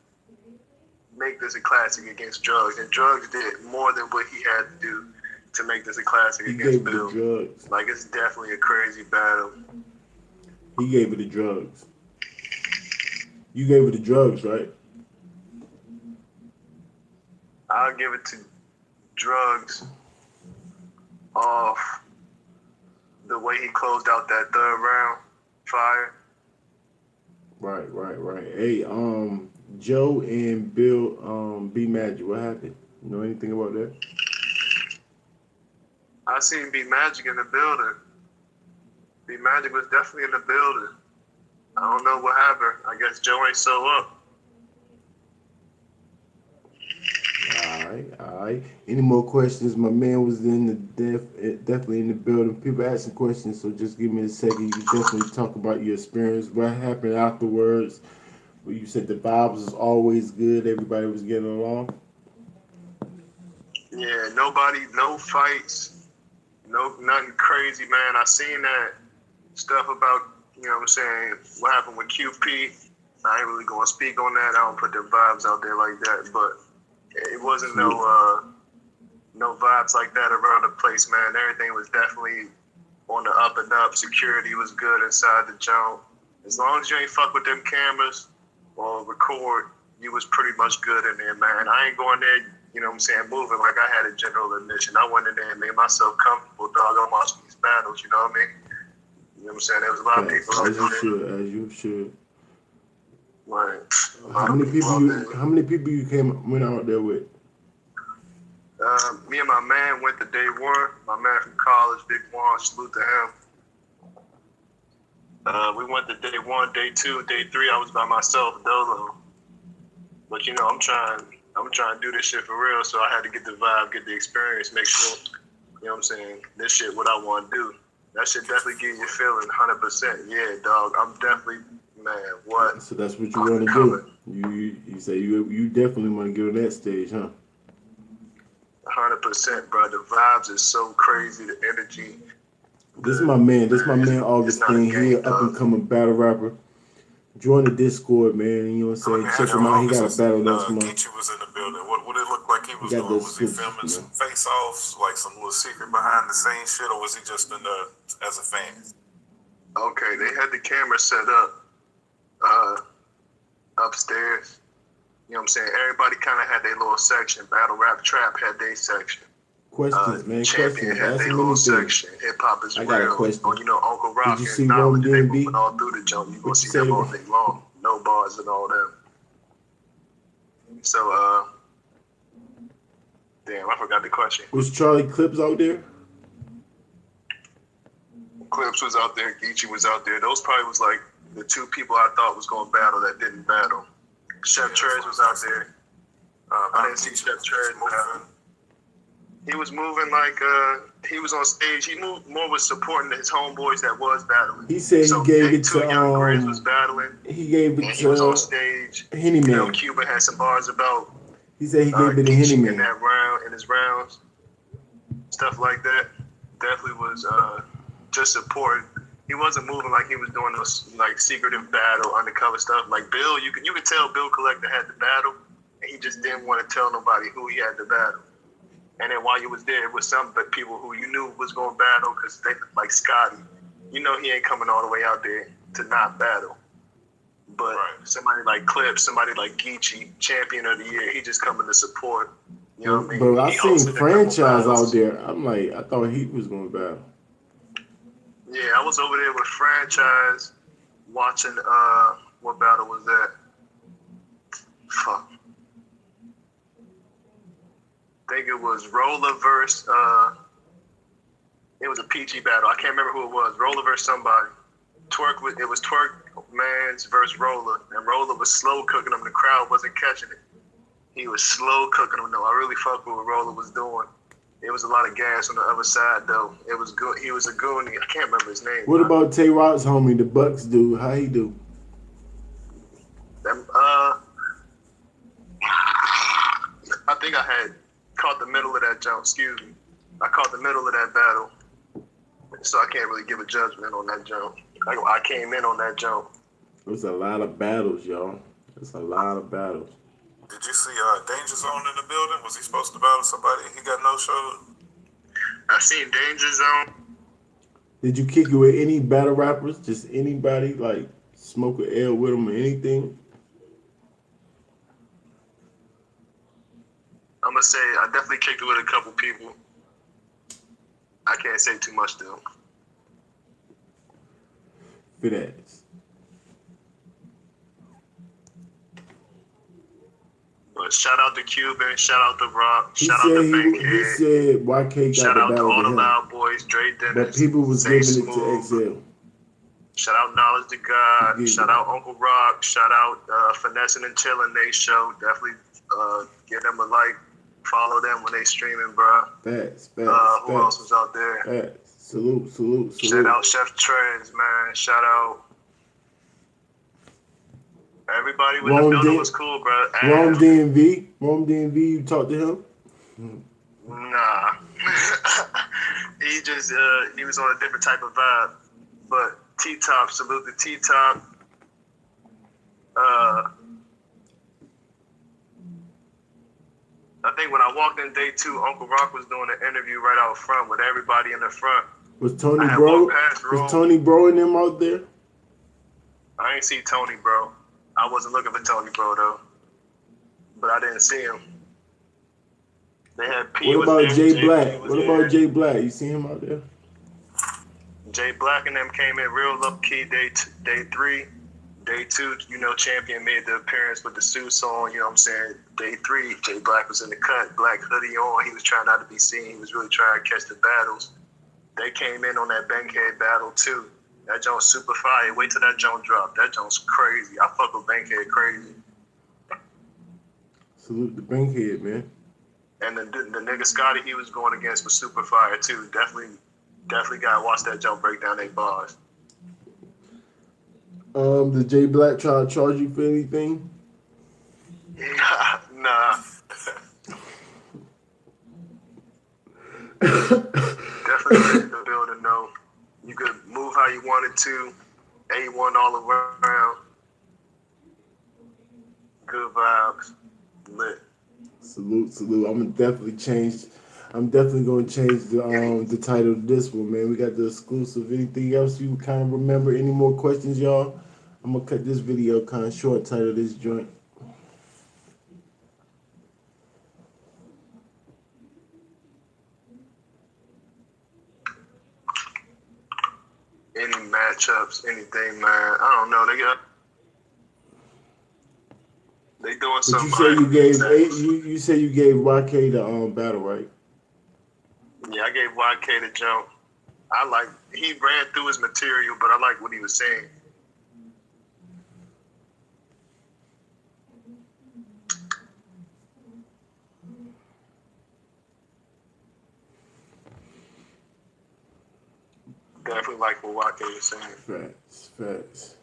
make this a classic against drugs. And drugs did more than what he had to do to make this a classic against Bill. Drugs. Like, it's definitely a crazy battle. He gave it the drugs. You gave it the drugs, right? I'll give it to drugs off the way he closed out that third round. Fire. Right. Hey, Joe and Bill, B Magic, what happened? You know anything about that? I seen B Magic in the building. B Magic was definitely in the building. I don't know what happened. I guess Joe ain't so up. All right. Any more questions? My man was definitely in the building. People asking questions, so just give me a second. You can definitely talk about your experience. What happened afterwards? Well, you said the vibes was always good. Everybody was getting along. Yeah, no fights, nothing crazy, man. I seen that stuff about, you know what I'm saying, what happened with QP. I ain't really gonna speak on that. I don't put the vibes out there like that, but it wasn't no no vibes like that around the place, man. Everything was definitely on the up and up. Security was good inside the joint. As long as you ain't fuck with them cameras or record, you was pretty much good in there, man. I ain't going there, you know what I'm saying, moving like I had a general admission. I went in there and made myself comfortable, dog. I'm watching these battles, you know what I mean? You know what I'm saying? There was a lot of people out there. As you should. Right. How many people you went out there with? Me and my man went to day one. My man from college, Big Juan, salute to him. We went to day one, day two, day three. I was by myself, dolo. But you know, I'm trying to do this shit for real. So I had to get the vibe, get the experience, make sure, you know what I'm saying, this shit what I want to do. That shit definitely give you a feeling, 100%. Yeah, dog. I'm definitely, man. What? So that's what you want to do. You say you definitely want to get on that stage, huh? 100%, bro. The vibes is so crazy. The energy. This is my man. Augustine. He an up and coming battle rapper. Join the Discord, man. You know what I'm saying? Check him out. He got a battle next month. Geechee was in the building. What it look like he was doing? Was he filming some face-offs, like some little secret behind the scenes shit, or was he just in there as a fan? Okay, they had the camera set up upstairs. You know what I'm saying? Everybody kind of had their little section. Battle Rap Trap had their section. Questions, man. Champion had their little section. Hip Hop is real. I got a question. You know, Uncle Rock Did you and see Knowledge, they DMV? moving all through the jump. You gonna see them all day long. No bars and all that. So, damn, I forgot the question. Was Charlie Clips out there? Clips was out there. Geechee was out there. Those probably was like the two people I thought was going to battle that didn't battle. Chef Trez was out there. I didn't see Chef Trez. He was moving like he was on stage. He moved more with supporting his homeboys that was battling. He said he gave it to Young Grizz was battling. He gave it and to he was on stage. Henny Man. You know, Cuba had some bars about. He said he gave it to Henny Man in that round, in his rounds, stuff like that. Definitely was just supporting. He wasn't moving like he was doing those like secretive battle, undercover stuff. Like Bill, you could tell Bill Collector had the battle, and he just didn't want to tell nobody who he had the battle. And then while you was there, it was some people who you knew was going to battle because they like Scotty. You know he ain't coming all the way out there to not battle. But somebody like Clips, somebody like Geechee, champion of the year, he just coming to support. You know what I mean? Bro, I seen Franchise out there. I'm like, I thought he was going to battle. Yeah, I was over there with Franchise watching, what battle was that? Fuck. I think it was Roller versus, it was a PG battle. I can't remember who it was. Roller versus somebody. It was Twerk Mans versus Roller. And Roller was slow cooking him. The crowd wasn't catching it. He was slow cooking him, though. I really fucked with what Roller was doing. It was a lot of gas on the other side, though. It was good. He was a goonie. I can't remember his name. What about Tay Rock's homie, the Bucks dude? How he do? I think I had caught the middle of that jump. Excuse me. I caught the middle of that battle, so I can't really give a judgment on that jump. I came in on that jump. It was a lot of battles, y'all. It's a lot of battles. Did you see Danger Zone in the building? Was he supposed to battle somebody? He got no show. I seen Danger Zone. Did you kick it with any battle rappers? Just anybody, like smoke an L with them or anything? I'm gonna say I definitely kicked it with a couple people. I can't say too much though. For that. But shout out to Cuban, shout out to Rock, He shout out to Bankhead. He said YK got shout the out to battle all the with him. Loud Boys, Dre Dennis. But people was Say giving it Smooth. to XL. Shout out Knowledge to God. Shout out Uncle Rock. Shout out Finessing and Chillin' They show. Definitely give them a like. Follow them when they streaming, bro. Facts. Who else was out there? Facts. Salute. Shout out Chef Trez, man. Shout out. Everybody with the building was cool, bro. Rome DMV, you talked to him? Nah. He was on a different type of vibe. But T-Top, salute to T-Top. A think when I walked in day 2, Uncle Rock was doing an interview right out front with everybody in the front. Was Tony Bro? Was Tony Bro and them out there? I ain't see Tony Bro. I wasn't looking for Tony Bro though, but I didn't see him. They had P. What about Jay Black? What about Jay Black? You see him out there? Jay Black and them came in real low key day 3. Day 2, you know, Champion made the appearance with the suits on, you know what I'm saying? Day 3, Jay Black was in the cut, black hoodie on. He was trying not to be seen. He was really trying to catch the battles. They came in on that Bankhead battle too. That joint's super fire. Wait till that joint drop. That joint's crazy. I fuck with Bankhead crazy. Salute the Bankhead, man. And the nigga Scotty he was going against was super fire too. Definitely gotta watch that joint break down their bars. Did Jay Black try to charge you for anything? Nah. Definitely in the building though. You could move how you wanted to. A1 all around. Good vibes. Lit. Salute. I'm definitely going to change the title of this one, man. We got the exclusive. Anything else you kind of remember? Any more questions, y'all? I'm going to cut this video kind of short, title this joint. Any matchups, anything, man. I don't know. They doing something. You say you gave YK the battle, right? Yeah, I gave YK the jump. He ran through his material, but I like what he was saying. Definitely like what YK was saying. Facts.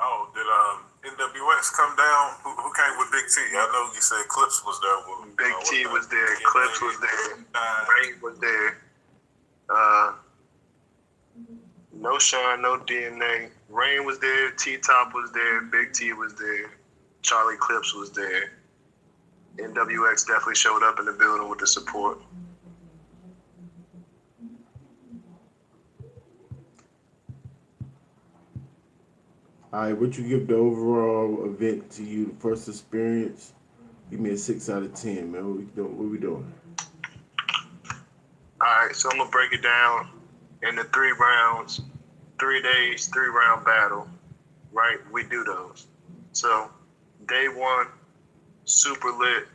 Oh, did NWX come down? Who came with Big T? I know you said Clips was there. Big T was there. Clips was there. Rain was there. No Shine, no DNA. Rain was there. T-Top was there. Big T was there. Charlie Clips was there. NWX definitely showed up in the building with the support. All right, what you give the overall event to you, the first experience? Give me a 6 out of 10, man. What we doing? All right, so I'm going to break it down into 3 rounds, 3 days, 3-round battle, right? We do those. So day 1, super lit.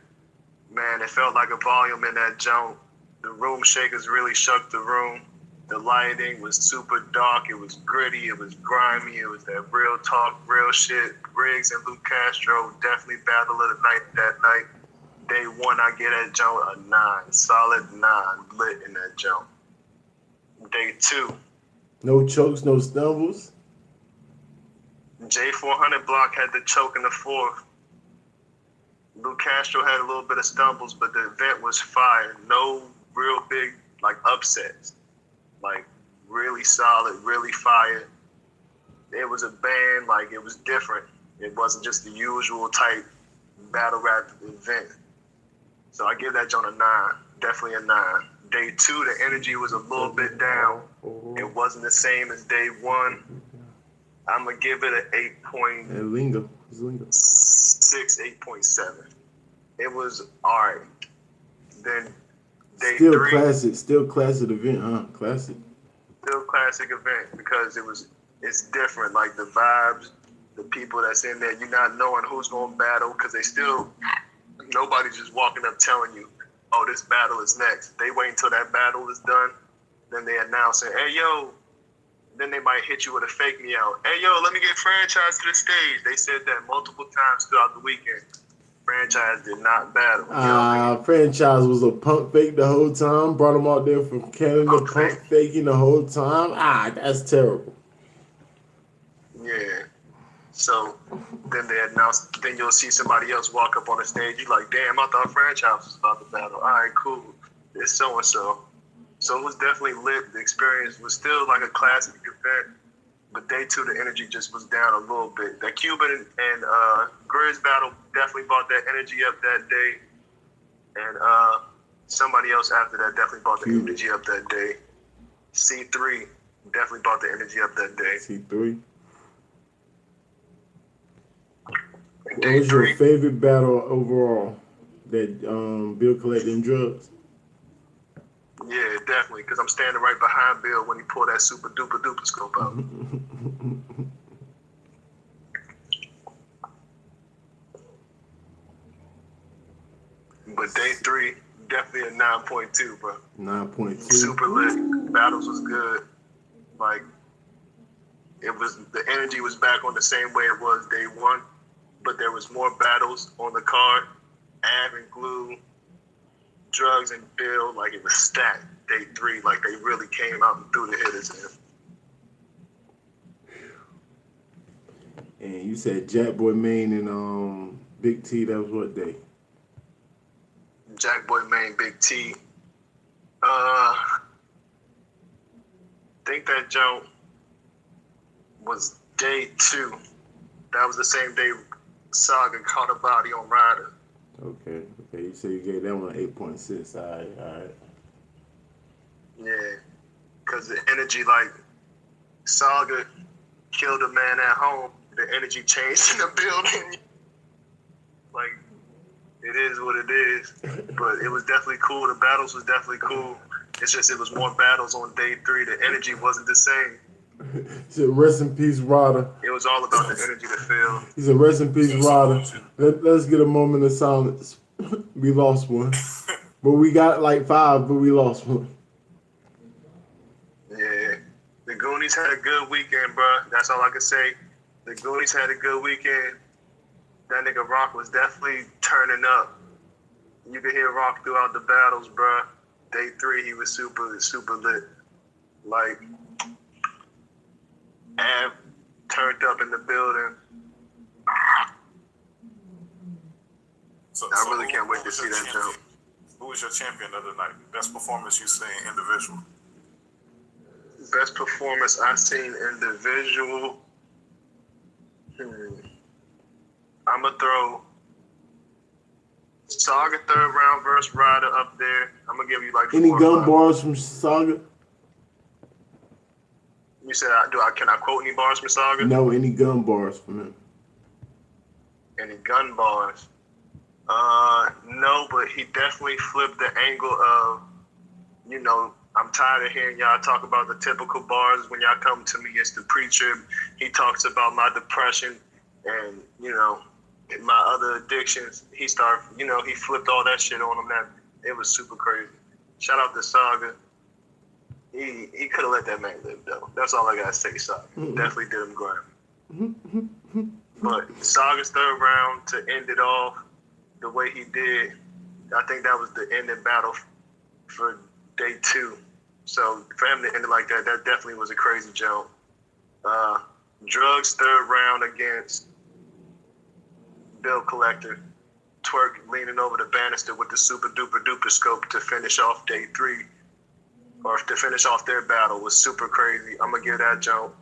Man, it felt like a volume in that joint. The room shakers really shook the room. The lighting was super dark. It was gritty. It was grimy. It was that real talk, real shit. Riggs and Luke Castro definitely battle of the night that night. Day 1, I get that joint a 9, solid 9, lit in that joint. Day 2. No chokes, no stumbles. J400 block had the choke in the 4th. Luke Castro had a little bit of stumbles, but the event was fire. No real big upsets. Really solid, really fire. It was a band, it was different. It wasn't just the usual type battle rap event. So I give that joint a 9, definitely a 9. Day 2, the energy was a little bit down. It wasn't the same as day 1. I'm going to give it an 8.6, 8.7. It was all right. Then day 3. Still classic event, huh? Classic. Still classic event because it's different. Like the vibes, the people that's in there, you're not knowing who's going to battle because nobody's just walking up telling you, oh, this battle is next. They wait until that battle is done. Then they announce it, hey, yo. Then they might hit you with a fake me out. Hey, yo, let me get Franchise to the stage. They said that multiple times throughout the weekend. Franchise did not battle. Franchise was a pump fake the whole time. Brought him out there from Canada, pump faking the whole time. That's terrible. Yeah. So then they announce. Then you'll see somebody else walk up on the stage. You're like, damn, I thought Franchise was about to battle. All right, cool. It's so and so. So it was definitely lit. The experience was still like a classic event. But day 2, the energy just was down a little bit. That Cuban and Grizz battle definitely brought that energy up that day. And somebody else after that definitely brought the energy up that day. C3 definitely brought the energy up that day. C3. What was your favorite battle overall? That Bill collecting drugs? Yeah, definitely, because I'm standing right behind Bill when he pulled that super duper duper scope out. But day 3, definitely a 9.2, bro. 9.2. Super lit. Battles was good. Like, the energy was back on the same way it was day 1, but there was more battles on the card. Av and Glue, Drugs and Bill, like it was stacked. Day 3, like they really came out and threw the hitters in. And you said Jack Boy Maine and Big T, that was what day? Jack Boy Maine, Big T. Think that jump was day 2. That was the same day Saga caught a body on Ryder. Okay. You said you gave that one 8.6. All right. Yeah, because the energy, like, Saga killed a man at home. The energy changed in the building. Like, it is what it is. But it was definitely cool. The battles was definitely cool. It's just it was more battles on day 3. The energy wasn't the same. He said, rest in peace, Ryder. It was all about the energy to feel. He said, rest in peace, Ryder. Let's get a moment of silence. We lost one. But we got like 5, but we lost one. Yeah. The Goonies had a good weekend, bro. That's all I can say. The Goonies had a good weekend. That nigga Rock was definitely turning up. You could hear Rock throughout the battles, bro. Day 3, he was super lit. Like, Av turned up in the building. So I really can't wait to see that jump. Who was your champion of the night? Best performance you seen individual? Best performance I seen individual. I'm going to throw Saga 3rd round versus Ryder up there. I'm going to give you like 4 Any or gun 5. bars from Saga? You said, can I quote any bars from Saga? No, any gun bars from him. Any gun bars? No, but he definitely flipped the angle of, I'm tired of hearing y'all talk about the typical bars. When y'all come to me, it's the preacher. He talks about my depression and, my other addictions. He he flipped all that shit on him. It was super crazy. Shout out to Saga. He could have let that man live, though. That's all I got to say, Saga. Definitely did him grimy. But Saga's 3rd round, to end it off the way he did, I think that was the ending battle for day 2. So for him to end it like that, that definitely was a crazy jump. Drugs 3rd round against Bill Collector. Twerk leaning over the banister with the super duper duper scope to finish off day 3, or to finish off their battle, was super crazy. I'm going to give that jump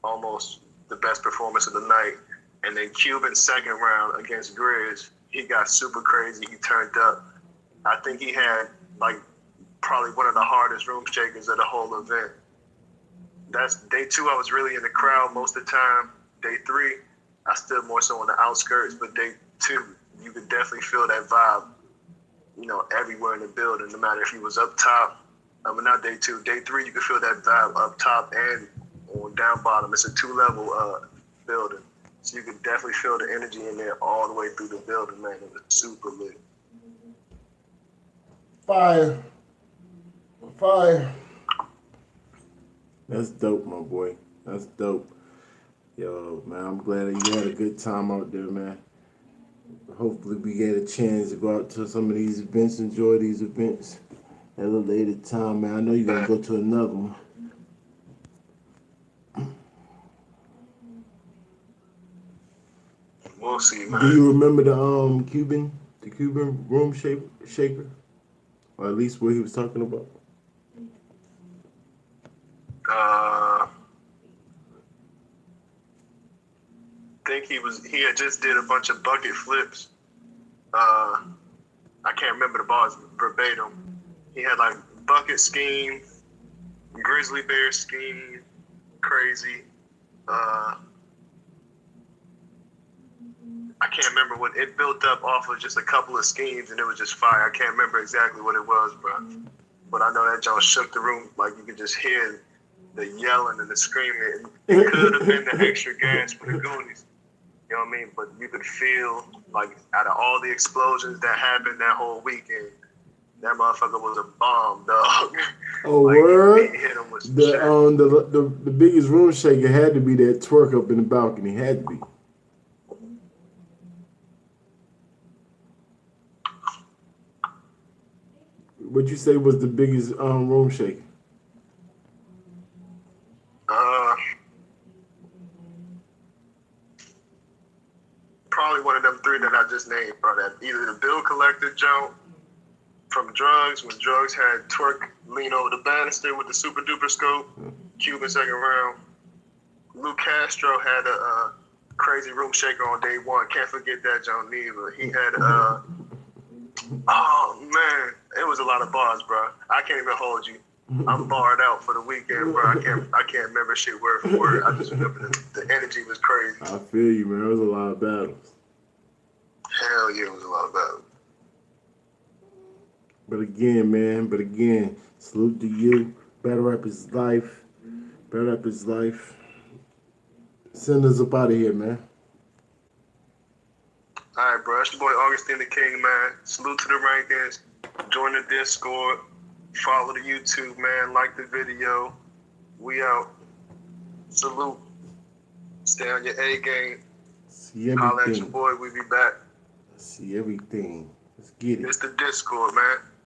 almost the best performance of the night. And then Cuban 2nd round against Grizz, he got super crazy. He turned up. I think he had like probably one of the hardest room shakers of the whole event. That's day 2. I was really in the crowd most of the time. Day 3, I stood more so on the outskirts. But day 2, you could definitely feel that vibe, everywhere in the building, no matter if he was up top. Not day 2. Day 3, you could feel that vibe up top and on down bottom. It's a 2-level building. So you could definitely feel the energy in there all the way through the building, man. It was super lit. Fire. That's dope, my boy. That's dope. Yo, man, I'm glad that you had a good time out there, man. Hopefully we get a chance to go out to some of these events, enjoy these events at a later time, man. I know you're going to go to another one. We'll see, man. Do you remember the Cuban room shaker? Or at least what he was talking about? think he had just did a bunch of bucket flips. I can't remember the bars verbatim. He had like bucket scheme, grizzly bear scheme, crazy. I can't remember what it built up off of just a couple of schemes, and it was just fire. I can't remember exactly what it was, bro. But I know that y'all shook the room. Like you could just hear the yelling and the screaming. It could have been the extra gas for the Goonies. You know what I mean? But you could feel like out of all the explosions that happened that whole weekend, that motherfucker was a bomb, dog. Oh, like, word? he hit him with some The biggest room shaker had to be that twerk up in the balcony. Had to be. What you say was the biggest room shaker? Probably one of them three that I just named, bro. That either the bill collector jump from Drugs, when Drugs had Twerk lean over the banister with the super duper scope, Cuban second round. Lou Castro had a crazy room shaker on day one. Can't forget that, John neither. He had oh man, it was a lot of bars, bro. I can't even hold you. I'm barred out for the weekend, bro. I can't remember shit word for word. I just remember the energy was crazy. I feel you, man. It was a lot of battles. Hell yeah, it was a lot of battles. But again, salute to you. Battle Rap is life. Battle Rap is life. Send us up out of here, man. All right, bro. It's your boy Augustine the King, man. Salute to the rankings. Join the Discord. Follow the YouTube, man. Like the video. We out. Salute. Stay on your A game. See everything. Holla at your boy. We be back. See everything. Let's get it. It's the Discord, man.